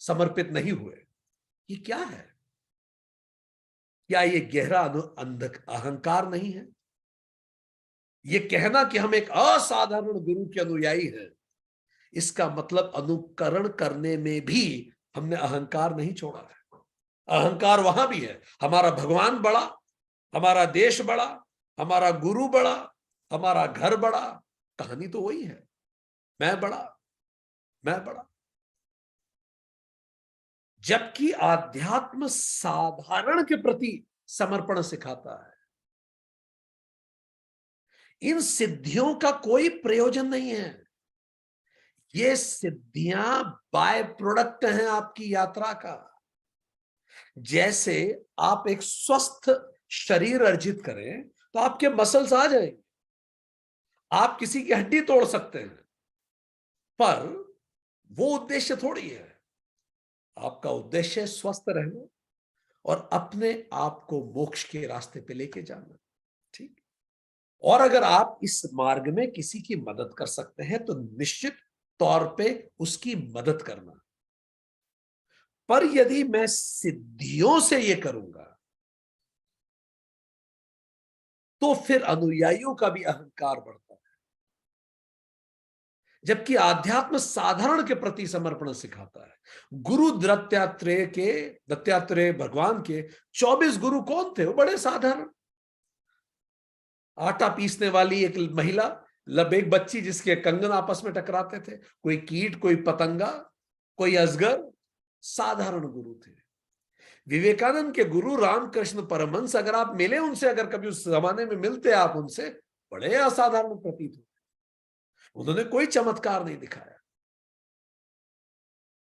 समर्पित नहीं हुए। ये क्या है? क्या ये गहरा अहंकार नहीं है? ये कहना कि हम एक असाधारण गुरु के अनुयायी हैं, इसका मतलब अनुकरण करने में भी हमने अहंकार नहीं छोड़ा है। अहंकार वहां भी है। हमारा भगवान बड़ा, हमारा देश बड़ा, हमारा गुरु बड़ा, हमारा घर बड़ा, कहानी तो वही है, मैं बड़ा, मैं बड़ा। जबकि आध्यात्म साधारण के प्रति समर्पण सिखाता है। इन सिद्धियों का कोई प्रयोजन नहीं है। ये सिद्धियां बाय प्रोडक्ट हैं आपकी यात्रा का। जैसे आप एक स्वस्थ शरीर अर्जित करें तो आपके मसल्स आ जाएंगे, आप किसी की हड्डी तोड़ सकते हैं, पर वो उद्देश्य थोड़ी है। आपका उद्देश्य स्वस्थ रहना और अपने आप को मोक्ष के रास्ते पे लेके जाना। ठीक। और अगर आप इस मार्ग में किसी की मदद कर सकते हैं तो निश्चित तौर पे उसकी मदद करना। पर यदि मैं सिद्धियों से ये करूंगा तो फिर अनुयायियों का भी अहंकार बढ़ता है। जबकि आध्यात्म साधारण के प्रति समर्पण सिखाता है। गुरु दत्तात्रेय भगवान के 24 गुरु कौन थे? वो बड़े साधारण, आटा पीसने वाली एक महिला, एक बच्ची जिसके कंगन आपस में टकराते थे, कोई कीट, कोई पतंगा, कोई अजगर, साधारण गुरु थे। विवेकानंद के गुरु रामकृष्ण परमहंस, अगर आप मिले उनसे, अगर कभी उस जमाने में मिलते आप उनसे, बड़े असाधारण प्रतीत होते। उन्होंने कोई चमत्कार नहीं दिखाया।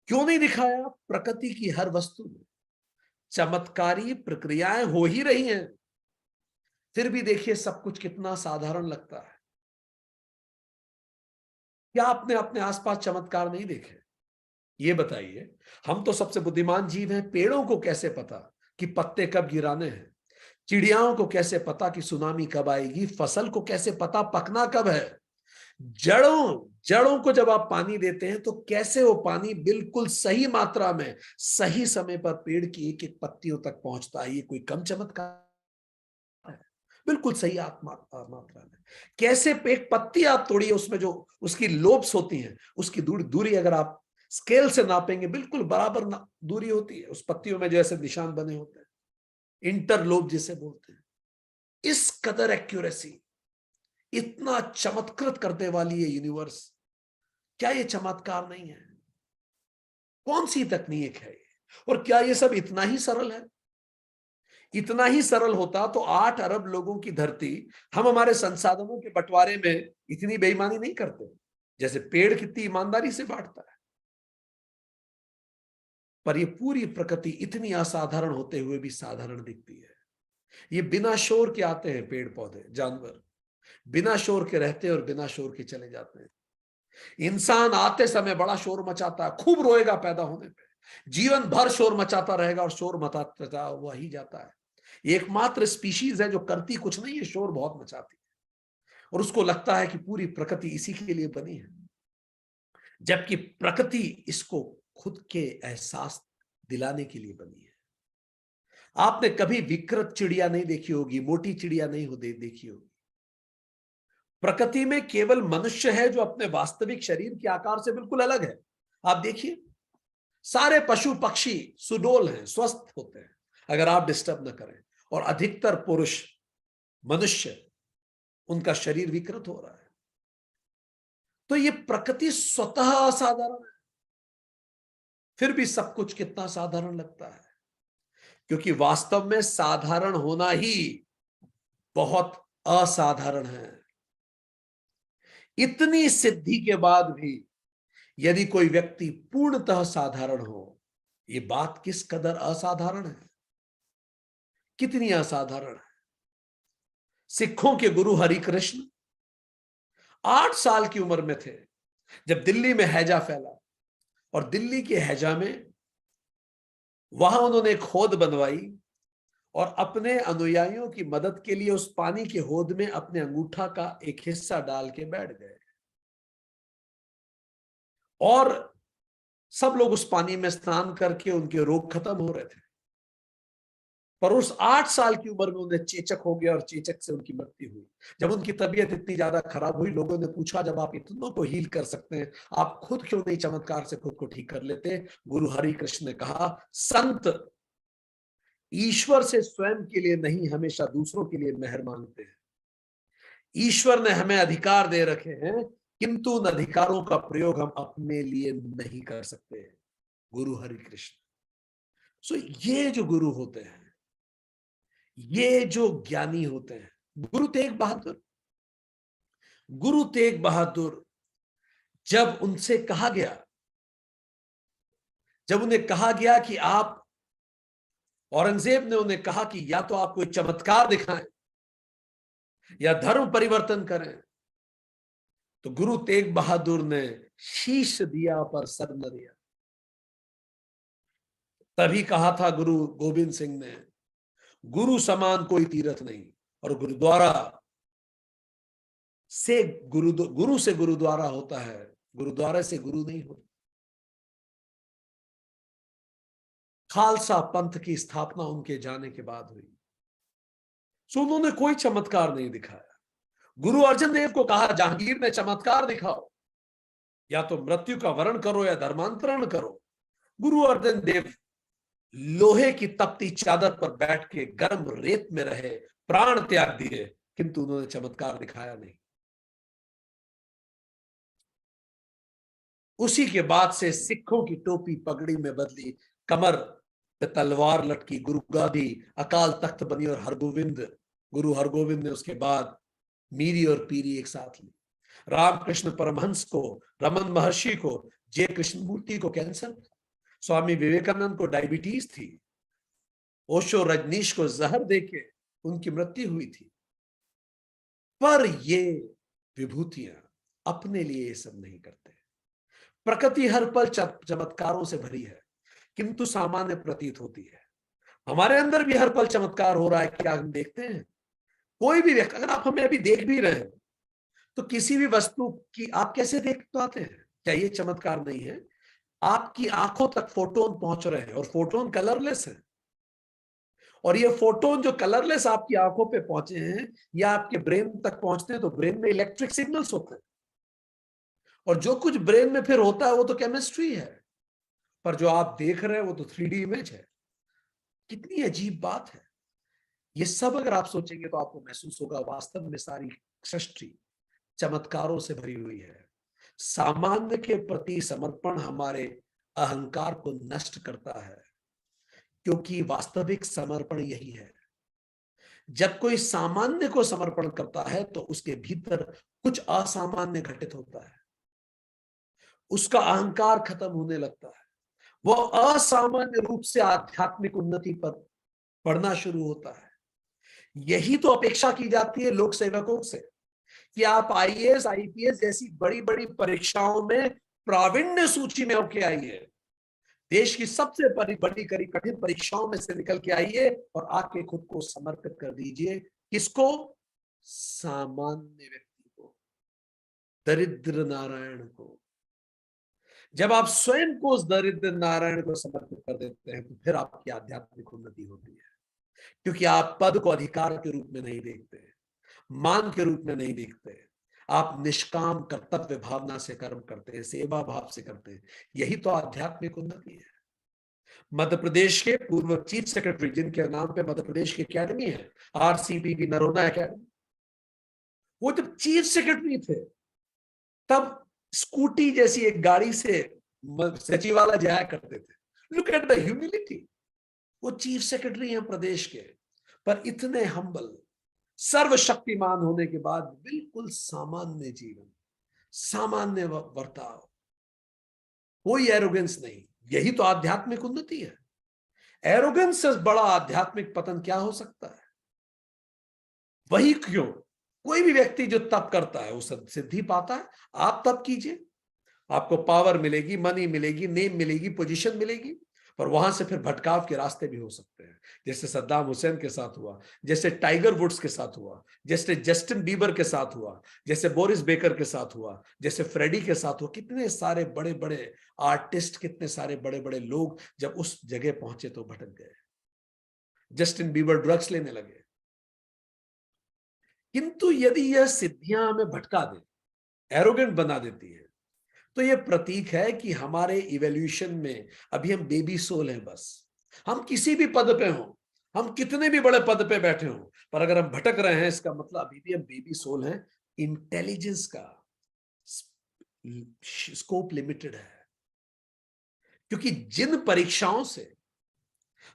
क्यों नहीं दिखाया? प्रकृति की हर वस्तु में चमत्कारी प्रक्रियाएं हो ही रही हैं, फिर भी देखिए सब कुछ कितना साधारण लगता है। क्या आपने अपने आसपास चमत्कार नहीं देखे? ये बताइए। हम तो सबसे बुद्धिमान जीव हैं। पेड़ों को कैसे पता कि पत्ते कब गिराने हैं? चिड़ियाओं को कैसे पता कि सुनामी कब आएगी? फसल को कैसे पता पकना कब है? जड़ों को जब आप पानी देते हैं तो कैसे वो पानी बिल्कुल सही मात्रा में सही समय पर पेड़ की एक एक पत्तियों तक पहुंचता है? ये कोई कम चमत्कार है? बिल्कुल सही मात्रा में। कैसे एक पत्ती आप तोड़िए, उसमें जो उसकी लोब्स होती हैं, उसकी दूरी अगर आप स्केल से नापेंगे, बिल्कुल बराबर दूरी होती है। उस पत्तियों में जो ऐसे निशान बने होते हैं, इंटरलोब जिसे बोलते हैं। इस कदर एक्यूरेसी, इतना चमत्कृत करने वाली है यूनिवर्स। क्या ये चमत्कार नहीं है? कौन सी तकनीक है ये? और क्या ये सब इतना ही सरल है? इतना ही सरल होता तो 8 अरब लोगों की धरती, हम हमारे संसाधनों के बंटवारे में इतनी बेईमानी नहीं करते, जैसे पेड़ कितनी ईमानदारी से बांटता है। पर ये पूरी प्रकृति इतनी असाधारण होते हुए भी साधारण दिखती है। ये बिना शोर के आते हैं, पेड़ पौधे जानवर बिना शोर के रहते हैं और बिना शोर के चले जाते हैं। इंसान आते समय बड़ा शोर मचाता है, खूब रोएगा पैदा होने पे, जीवन भर शोर मचाता रहेगा और शोर मचाता हुआ ही जाता है। एकमात्र स्पीशीज है जो करती कुछ नहीं है, शोर बहुत मचाती है। और उसको लगता है कि पूरी प्रकृति इसी के लिए बनी है, जबकि प्रकृति इसको खुद के एहसास दिलाने के लिए बनी है। आपने कभी विकृत चिड़िया नहीं देखी होगी, मोटी चिड़िया नहीं देखी होगी। प्रकृति में केवल मनुष्य है जो अपने वास्तविक शरीर के आकार से बिल्कुल अलग है। आप देखिए, सारे पशु पक्षी सुडौल हैं, स्वस्थ होते हैं अगर आप डिस्टर्ब न करें, और अधिकतर पुरुष मनुष्य, उनका शरीर विकृत हो रहा है। तो ये प्रकृति स्वतः असाधारण है, फिर भी सब कुछ कितना साधारण लगता है, क्योंकि वास्तव में साधारण होना ही बहुत असाधारण है। इतनी सिद्धि के बाद भी यदि कोई व्यक्ति पूर्णतः साधारण हो, ये बात किस कदर असाधारण है, कितनी असाधारण है। सिखों के गुरु हरिकृष्ण 8 साल की उम्र में थे जब दिल्ली में हैजा फैला, और दिल्ली के हैजा में वहां उन्होंने एक हौद बनवाई और अपने अनुयायियों की मदद के लिए उस पानी के हौद में अपने अंगूठा का एक हिस्सा डाल के बैठ गए, और सब लोग उस पानी में स्नान करके उनके रोग खत्म हो रहे थे। पर उस 8 साल की उम्र में उन्हें चेचक हो गया और चेचक से उनकी मृत्यु हुई। जब उनकी तबीयत इतनी ज्यादा खराब हुई, लोगों ने पूछा, जब आप इतनों को हील कर सकते हैं, आप खुद क्यों नहीं चमत्कार से खुद को ठीक कर लेते? गुरु हरिकृष्ण ने कहा, संत ईश्वर से स्वयं के लिए नहीं, हमेशा दूसरों के लिए मेहर मांगते हैं। ईश्वर ने हमें अधिकार दे रखे हैं, किंतु उन अधिकारों का प्रयोग हम अपने लिए नहीं कर सकते। गुरु हरिकृष्ण। सो ये जो गुरु होते हैं, ये जो ज्ञानी होते हैं, गुरु तेग बहादुर, जब उन्हें कहा गया कि आप, औरंगजेब ने उन्हें कहा कि या तो आप कोई चमत्कार दिखाएं या धर्म परिवर्तन करें, तो गुरु तेग बहादुर ने शीश दिया पर सर न दिया। तभी कहा था गुरु गोविंद सिंह ने, गुरु समान कोई तीर्थ नहीं, और गुरु से गुरुद्वारा होता है, गुरुद्वारे से गुरु नहीं होता। खालसा पंथ की स्थापना उनके जाने के बाद हुई। सो उन्होंने कोई चमत्कार नहीं दिखाया। गुरु अर्जन देव को कहा, जहांगीर ने चमत्कार दिखाओ, या तो मृत्यु का वर्ण करो या धर्मांतरण करो। गुरु अर्जन देव लोहे की तपती चादर पर बैठ के गर्म रेत में रहे, प्राण त्याग दिए, किंतु उन्होंने चमत्कार दिखाया नहीं। उसी के बाद से सिखों की टोपी पगड़ी में बदली, कमर पे तलवार लटकी, गुरु गादी अकाल तख्त बनी, और गुरु हरगोविंद ने उसके बाद मीरी और पीरी एक साथ ली। रामकृष्ण परमहंस को, रमन महर्षि को, जे कृष्णमूर्ति को कैंसर, स्वामी विवेकानंद को डायबिटीज थी, ओशो रजनीश को जहर देके उनकी मृत्यु हुई थी। पर ये विभूतियां अपने लिए ये सब नहीं करते। प्रकृति हर पल चमत्कारों से भरी है, किंतु सामान्य प्रतीत होती है। हमारे अंदर भी हर पल चमत्कार हो रहा है, क्या हम देखते हैं? कोई भी व्यक्ति, अगर आप हमें अभी देख भी रहे हैं, तो किसी भी वस्तु की आप कैसे देख पाते हैं? क्या ये चमत्कार नहीं है? आपकी आंखों तक फोटोन पहुंच रहे हैं, और फोटोन कलरलेस है, और ये फोटोन जो कलरलेस आपकी आंखों पे पहुंचे हैं, या आपके ब्रेन तक पहुंचते हैं, तो ब्रेन में इलेक्ट्रिक सिग्नल्स होते हैं, और जो कुछ ब्रेन में फिर होता है वो तो केमिस्ट्री है, पर जो आप देख रहे हैं वो तो 3D इमेज है। कितनी अजीब बात है। ये सब अगर आप सोचेंगे तो आपको महसूस होगा, वास्तव में सारी सृष्टि चमत्कारों से भरी हुई है। सामान्य के प्रति समर्पण हमारे अहंकार को नष्ट करता है, क्योंकि वास्तविक समर्पण यही है। जब कोई सामान्य को समर्पण करता है तो उसके भीतर कुछ असामान्य घटित होता है, उसका अहंकार खत्म होने लगता है, वो असामान्य रूप से आध्यात्मिक उन्नति पर बढ़ना शुरू होता है। यही तो अपेक्षा की जाती है लोक सेवकों से, कि आप IAS IPS जैसी बड़ी बड़ी परीक्षाओं में प्रावीण्य सूची में होके आइए, देश की सबसे बड़ी कठिन परीक्षाओं में से निकल के आइए, और आके खुद को समर्पित कर दीजिए। किसको? सामान्य व्यक्ति। दरिद्र नारायण को। जब आप स्वयं को उस दरिद्र नारायण को समर्पित कर देते हैं तो फिर आपकी आध्यात्मिक उन्नति होती है, क्योंकि आप पद को अधिकार के रूप में नहीं देखते, मान के रूप में नहीं देखते, आप निष्काम कर्तव्य भावना से कर्म करते हैं, सेवा भाव से करते हैं। यही तो आध्यात्मिक उन्नति है। मध्य प्रदेश के पूर्व चीफ सेक्रेटरी, जिनके नाम पे मध्य प्रदेश की एकेडमी है, RCPP नरोना एकेडमी, वो जब चीफ सेक्रेटरी थे तब स्कूटी जैसी एक गाड़ी से सचिवालय जाया करते थे। Look at the humility. वो चीफ सेक्रेटरी हैं प्रदेश के, पर इतने हम्बल, सर्वशक्तिमान होने के बाद बिल्कुल सामान्य जीवन, सामान्य बर्ताव, कोई एरोगेंस नहीं। यही तो आध्यात्मिक उन्नति है। एरोगेंस से बड़ा आध्यात्मिक पतन क्या हो सकता है? वही क्यों कोई भी व्यक्ति जो तप करता है वो सिद्धि पाता है। आप तप कीजिए, आपको पावर मिलेगी, मनी मिलेगी, नेम मिलेगी, पोजीशन मिलेगी, पर वहां से फिर भटकाव के रास्ते भी हो सकते हैं, जैसे सद्दाम हुसैन के साथ हुआ, जैसे टाइगर वुड्स के साथ हुआ, जैसे जस्टिन बीबर के साथ हुआ, जैसे बोरिस बेकर के साथ हुआ, जैसे फ्रेडी के साथ हुआ। कितने सारे बड़े बड़े आर्टिस्ट, कितने सारे बड़े बड़े लोग जब उस जगह पहुंचे तो भटक गए। जस्टिन बीबर ड्रग्स लेने लगे। किंतु यदि यह सिद्धियां हमें भटका दे, एरोगेंट बना देती है, तो यह प्रतीक है कि हमारे इवोल्यूशन में अभी हम बेबी सोल हैं। बस हम किसी भी पद पे हों, हम कितने भी बड़े पद पे बैठे हों, पर अगर हम भटक रहे हैं, इसका मतलब अभी भी हम बेबी सोल हैं। इंटेलिजेंस का स्कोप लिमिटेड है, क्योंकि जिन परीक्षाओं से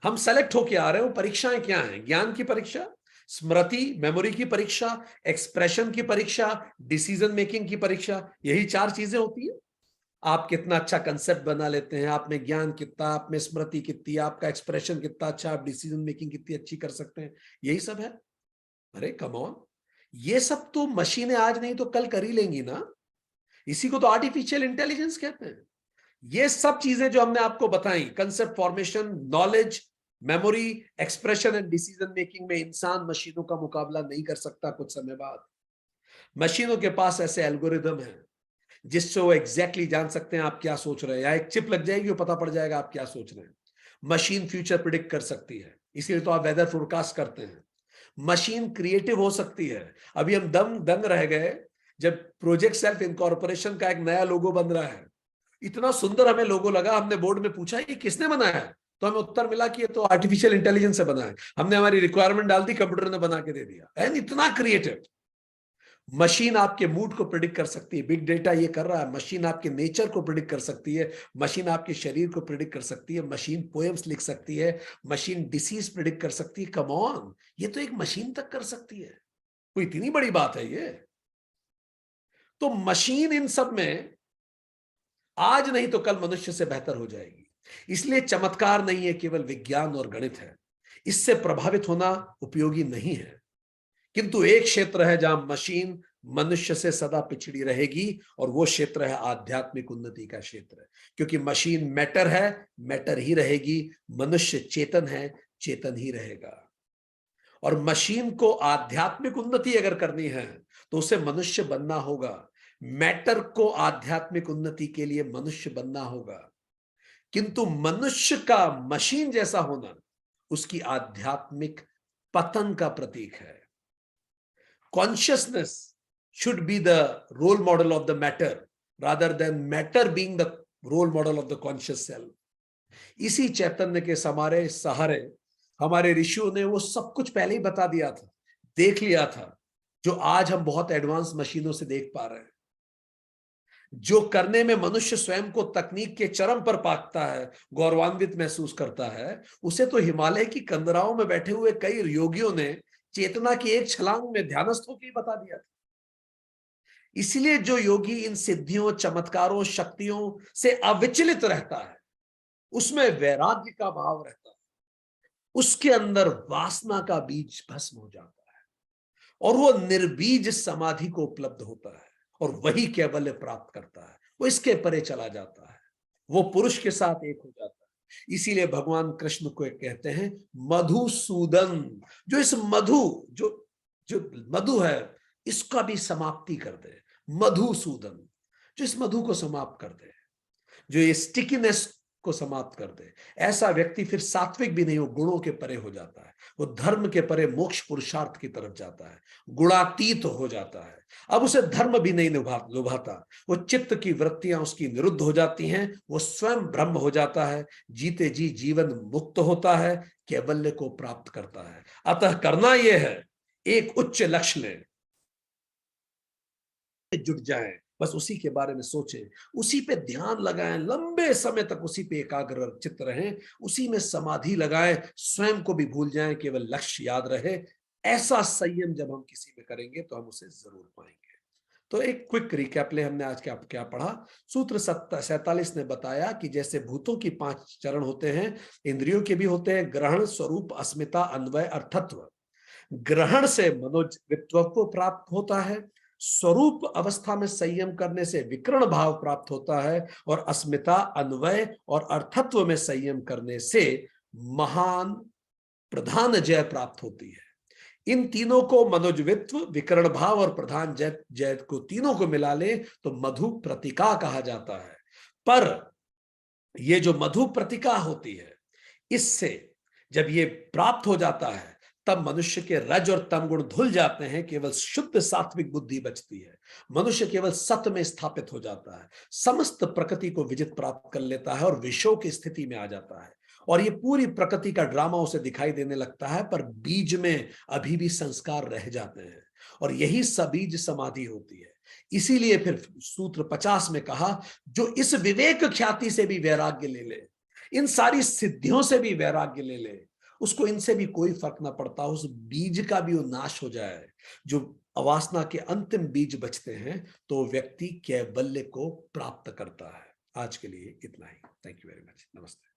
हम सेलेक्ट होके आ रहे हैं वो परीक्षाएं क्या हैं? ज्ञान की परीक्षा, स्मृति मेमोरी की परीक्षा, एक्सप्रेशन की परीक्षा, डिसीजन मेकिंग की परीक्षा। यही 4 चीजें होती है। आप कितना अच्छा कंसेप्ट बना लेते हैं, आप में ज्ञान कितना, आप में स्मृति कितनी, आपका एक्सप्रेशन कितना अच्छा, आप डिसीजन मेकिंग कितनी अच्छी कर सकते हैं, यही सब है। अरे कम ऑन, ये सब तो मशीनें आज नहीं तो कल कर ही लेंगी ना। इसी को तो आर्टिफिशियल इंटेलिजेंस कहते हैं। ये सब चीजें जो हमने आपको बताई, concept formation, knowledge, memory, expression and decision making में इंसान मशीनों का मुकाबला नहीं कर सकता कुछ समय बाद। मशीनों के पास ऐसे एल्गोरिदम है जिससे वो एग्जैक्टली जान सकते हैं आप क्या सोच रहे हैं, या एक चिप लग जाएगी वो पता पड़ जाएगा आप क्या सोच रहे हैं। मशीन फ्यूचर प्रिडिक्ट कर सकती है, इसीलिए तो आप वेदर फोरकास्ट करते हैं। मशीन क्रिएटिव हो सकती है। अभी हम दंग रह गए जब प्रोजेक्ट सेल्फ इनकॉर्पोरेशन का एक नया लोगो बन रहा है। इतना सुंदर हमें लोगो लगा, हमने बोर्ड में पूछा ये किसने बनाया है, तो हमें उत्तर मिला कि ये तो आर्टिफिशियल इंटेलिजेंस से बना है। हमने हमारी रिक्वायरमेंट डाल दी, कंप्यूटर ने बना के दे दिया। एंड इतना क्रिएटिव। मशीन आपके मूड को प्रिडिक्ट कर सकती है, बिग डेटा ये कर रहा है। मशीन आपके नेचर को प्रिडिक्ट कर सकती है, मशीन आपके शरीर को प्रिडिक्ट कर सकती है, मशीन पोएम्स लिख सकती है, मशीन डिसीज प्रिडिक्ट कर सकती है। कम ऑन, ये तो एक मशीन तक कर सकती है, कोई इतनी बड़ी बात है ये? तो मशीन इन सब में आज नहीं तो कल मनुष्य से बेहतर हो जाएगी। इसलिए चमत्कार नहीं है, केवल विज्ञान और गणित है। इससे प्रभावित होना उपयोगी नहीं है। किंतु एक क्षेत्र है जहां मशीन मनुष्य से सदा पिछड़ी रहेगी, और वो क्षेत्र है आध्यात्मिक उन्नति का क्षेत्र। क्योंकि मशीन मैटर है, मैटर ही रहेगी। मनुष्य चेतन है, चेतन ही रहेगा। और मशीन को आध्यात्मिक उन्नति अगर करनी है तो उसे मनुष्य बनना होगा। मैटर को आध्यात्मिक उन्नति के लिए मनुष्य बनना होगा। किंतु मनुष्य का मशीन जैसा होना उसकी आध्यात्मिक पतन का प्रतीक है। Consciousness should be the role model of the matter rather than matter being the role model of the conscious self. इसी चैतन्य के सहारे हमारे ऋषियों ने वो सब कुछ पहले ही बता दिया था, देख लिया था, जो आज हम बहुत एडवांस मशीनों से देख पा रहे हैं। जो करने में मनुष्य स्वयं को तकनीक के चरम पर पाता है, गौरवान्वित महसूस करता है, उसे तो हिमालय की कंदराओं में बैठे हुए कई योगियों ने चेतना की एक छलांग में ध्यानस्थ होकर बता दिया था। इसलिए जो योगी इन सिद्धियों, चमत्कारों, शक्तियों से अविचलित रहता है, उसमें वैराग्य का भाव रहता है, उसके अंदर वासना का बीज भस्म हो जाता है, और वो निर्बीज समाधि को उपलब्ध होता है, और वही कैवल्य प्राप्त करता है। वो इसके परे चला जाता है, वो पुरुष के साथ एक हो जाता है। इसीलिए भगवान कृष्ण को एक कहते हैं मधुसूदन, जो इस मधु जो मधु है इसका भी समाप्ति कर दे। मधुसूदन, जो इस मधु को समाप्त कर दे, जो ये स्टिकीनेस को समाप्त कर दे। ऐसा व्यक्ति फिर सात्विक भी नहीं, वो गुणों के परे हो जाता है, वो धर्म के परे मोक्ष पुरुषार्थ की तरफ जाता है, गुणातीत हो जाता है। अब उसे धर्म भी नहीं लुभाता, वो चित्त की वृत्तियां उसकी निरुद्ध हो जाती हैं, वो स्वयं ब्रह्म हो जाता है, जीते जी जीवन मुक्त होता है, कैवल्य को प्राप्त करता है। अतः करना यह है, एक उच्च लक्ष्य लें, जुट जाएं, बस उसी के बारे में सोचें, उसी पे ध्यान लगाएं, लंबे समय तक उसी पे एकाग्र चित्त रहें, उसी में समाधि लगाएं, स्वयं को भी भूल जाएं, केवल लक्ष्य याद रहे। ऐसा संयम जब हम किसी में करेंगे तो हम उसे जरूर पाएंगे। तो एक क्विक रिकैप ले, हमने आज क्या पढ़ा। सूत्र 47 ने बताया कि जैसे भूतों की 5 चरण होते हैं, इंद्रियों के भी होते हैं, ग्रहण, स्वरूप, अस्मिता, अन्वय, अर्थत्व। ग्रहण से मनोजवित्व को प्राप्त होता है, स्वरूप अवस्था में संयम करने से विकर्ण भाव प्राप्त होता है, और अस्मिता, अन्वय और अर्थत्व में संयम करने से महान प्रधान जय प्राप्त होती है। इन तीनों को, मनोजवित्व, विकर्ण भाव और प्रधान जय जय को, तीनों को मिला ले तो मधु प्रतिका कहा जाता है। पर ये जो मधु प्रतिका होती है, इससे जब ये प्राप्त हो जाता है तब मनुष्य के रज और तम गुण धुल जाते हैं, केवल शुद्ध सात्विक बुद्धि बचती है। मनुष्य केवल सत्य में स्थापित हो जाता है, समस्त प्रकृति को विजित प्राप्त कर लेता है और विषयों की स्थिति में आ जाता है, और ये पूरी प्रकृति का ड्रामा उसे दिखाई देने लगता है, पर बीज में अभी भी संस्कार रह जाते हैं, और यही सबीज समाधि होती है। इसीलिए फिर सूत्र 50 में कहा, जो इस विवेक ख्याति से भी वैराग्य ले ले, इन सारी सिद्धियों से भी वैराग्य ले ले, उसको इनसे भी कोई फर्क ना पड़ता, उस बीज का भी वो नाश हो जाए, जो अवासना के अंतिम बीज बचते हैं, तो व्यक्ति कैवल्य को प्राप्त करता है। आज के लिए इतना ही। Thank you very much. नमस्ते।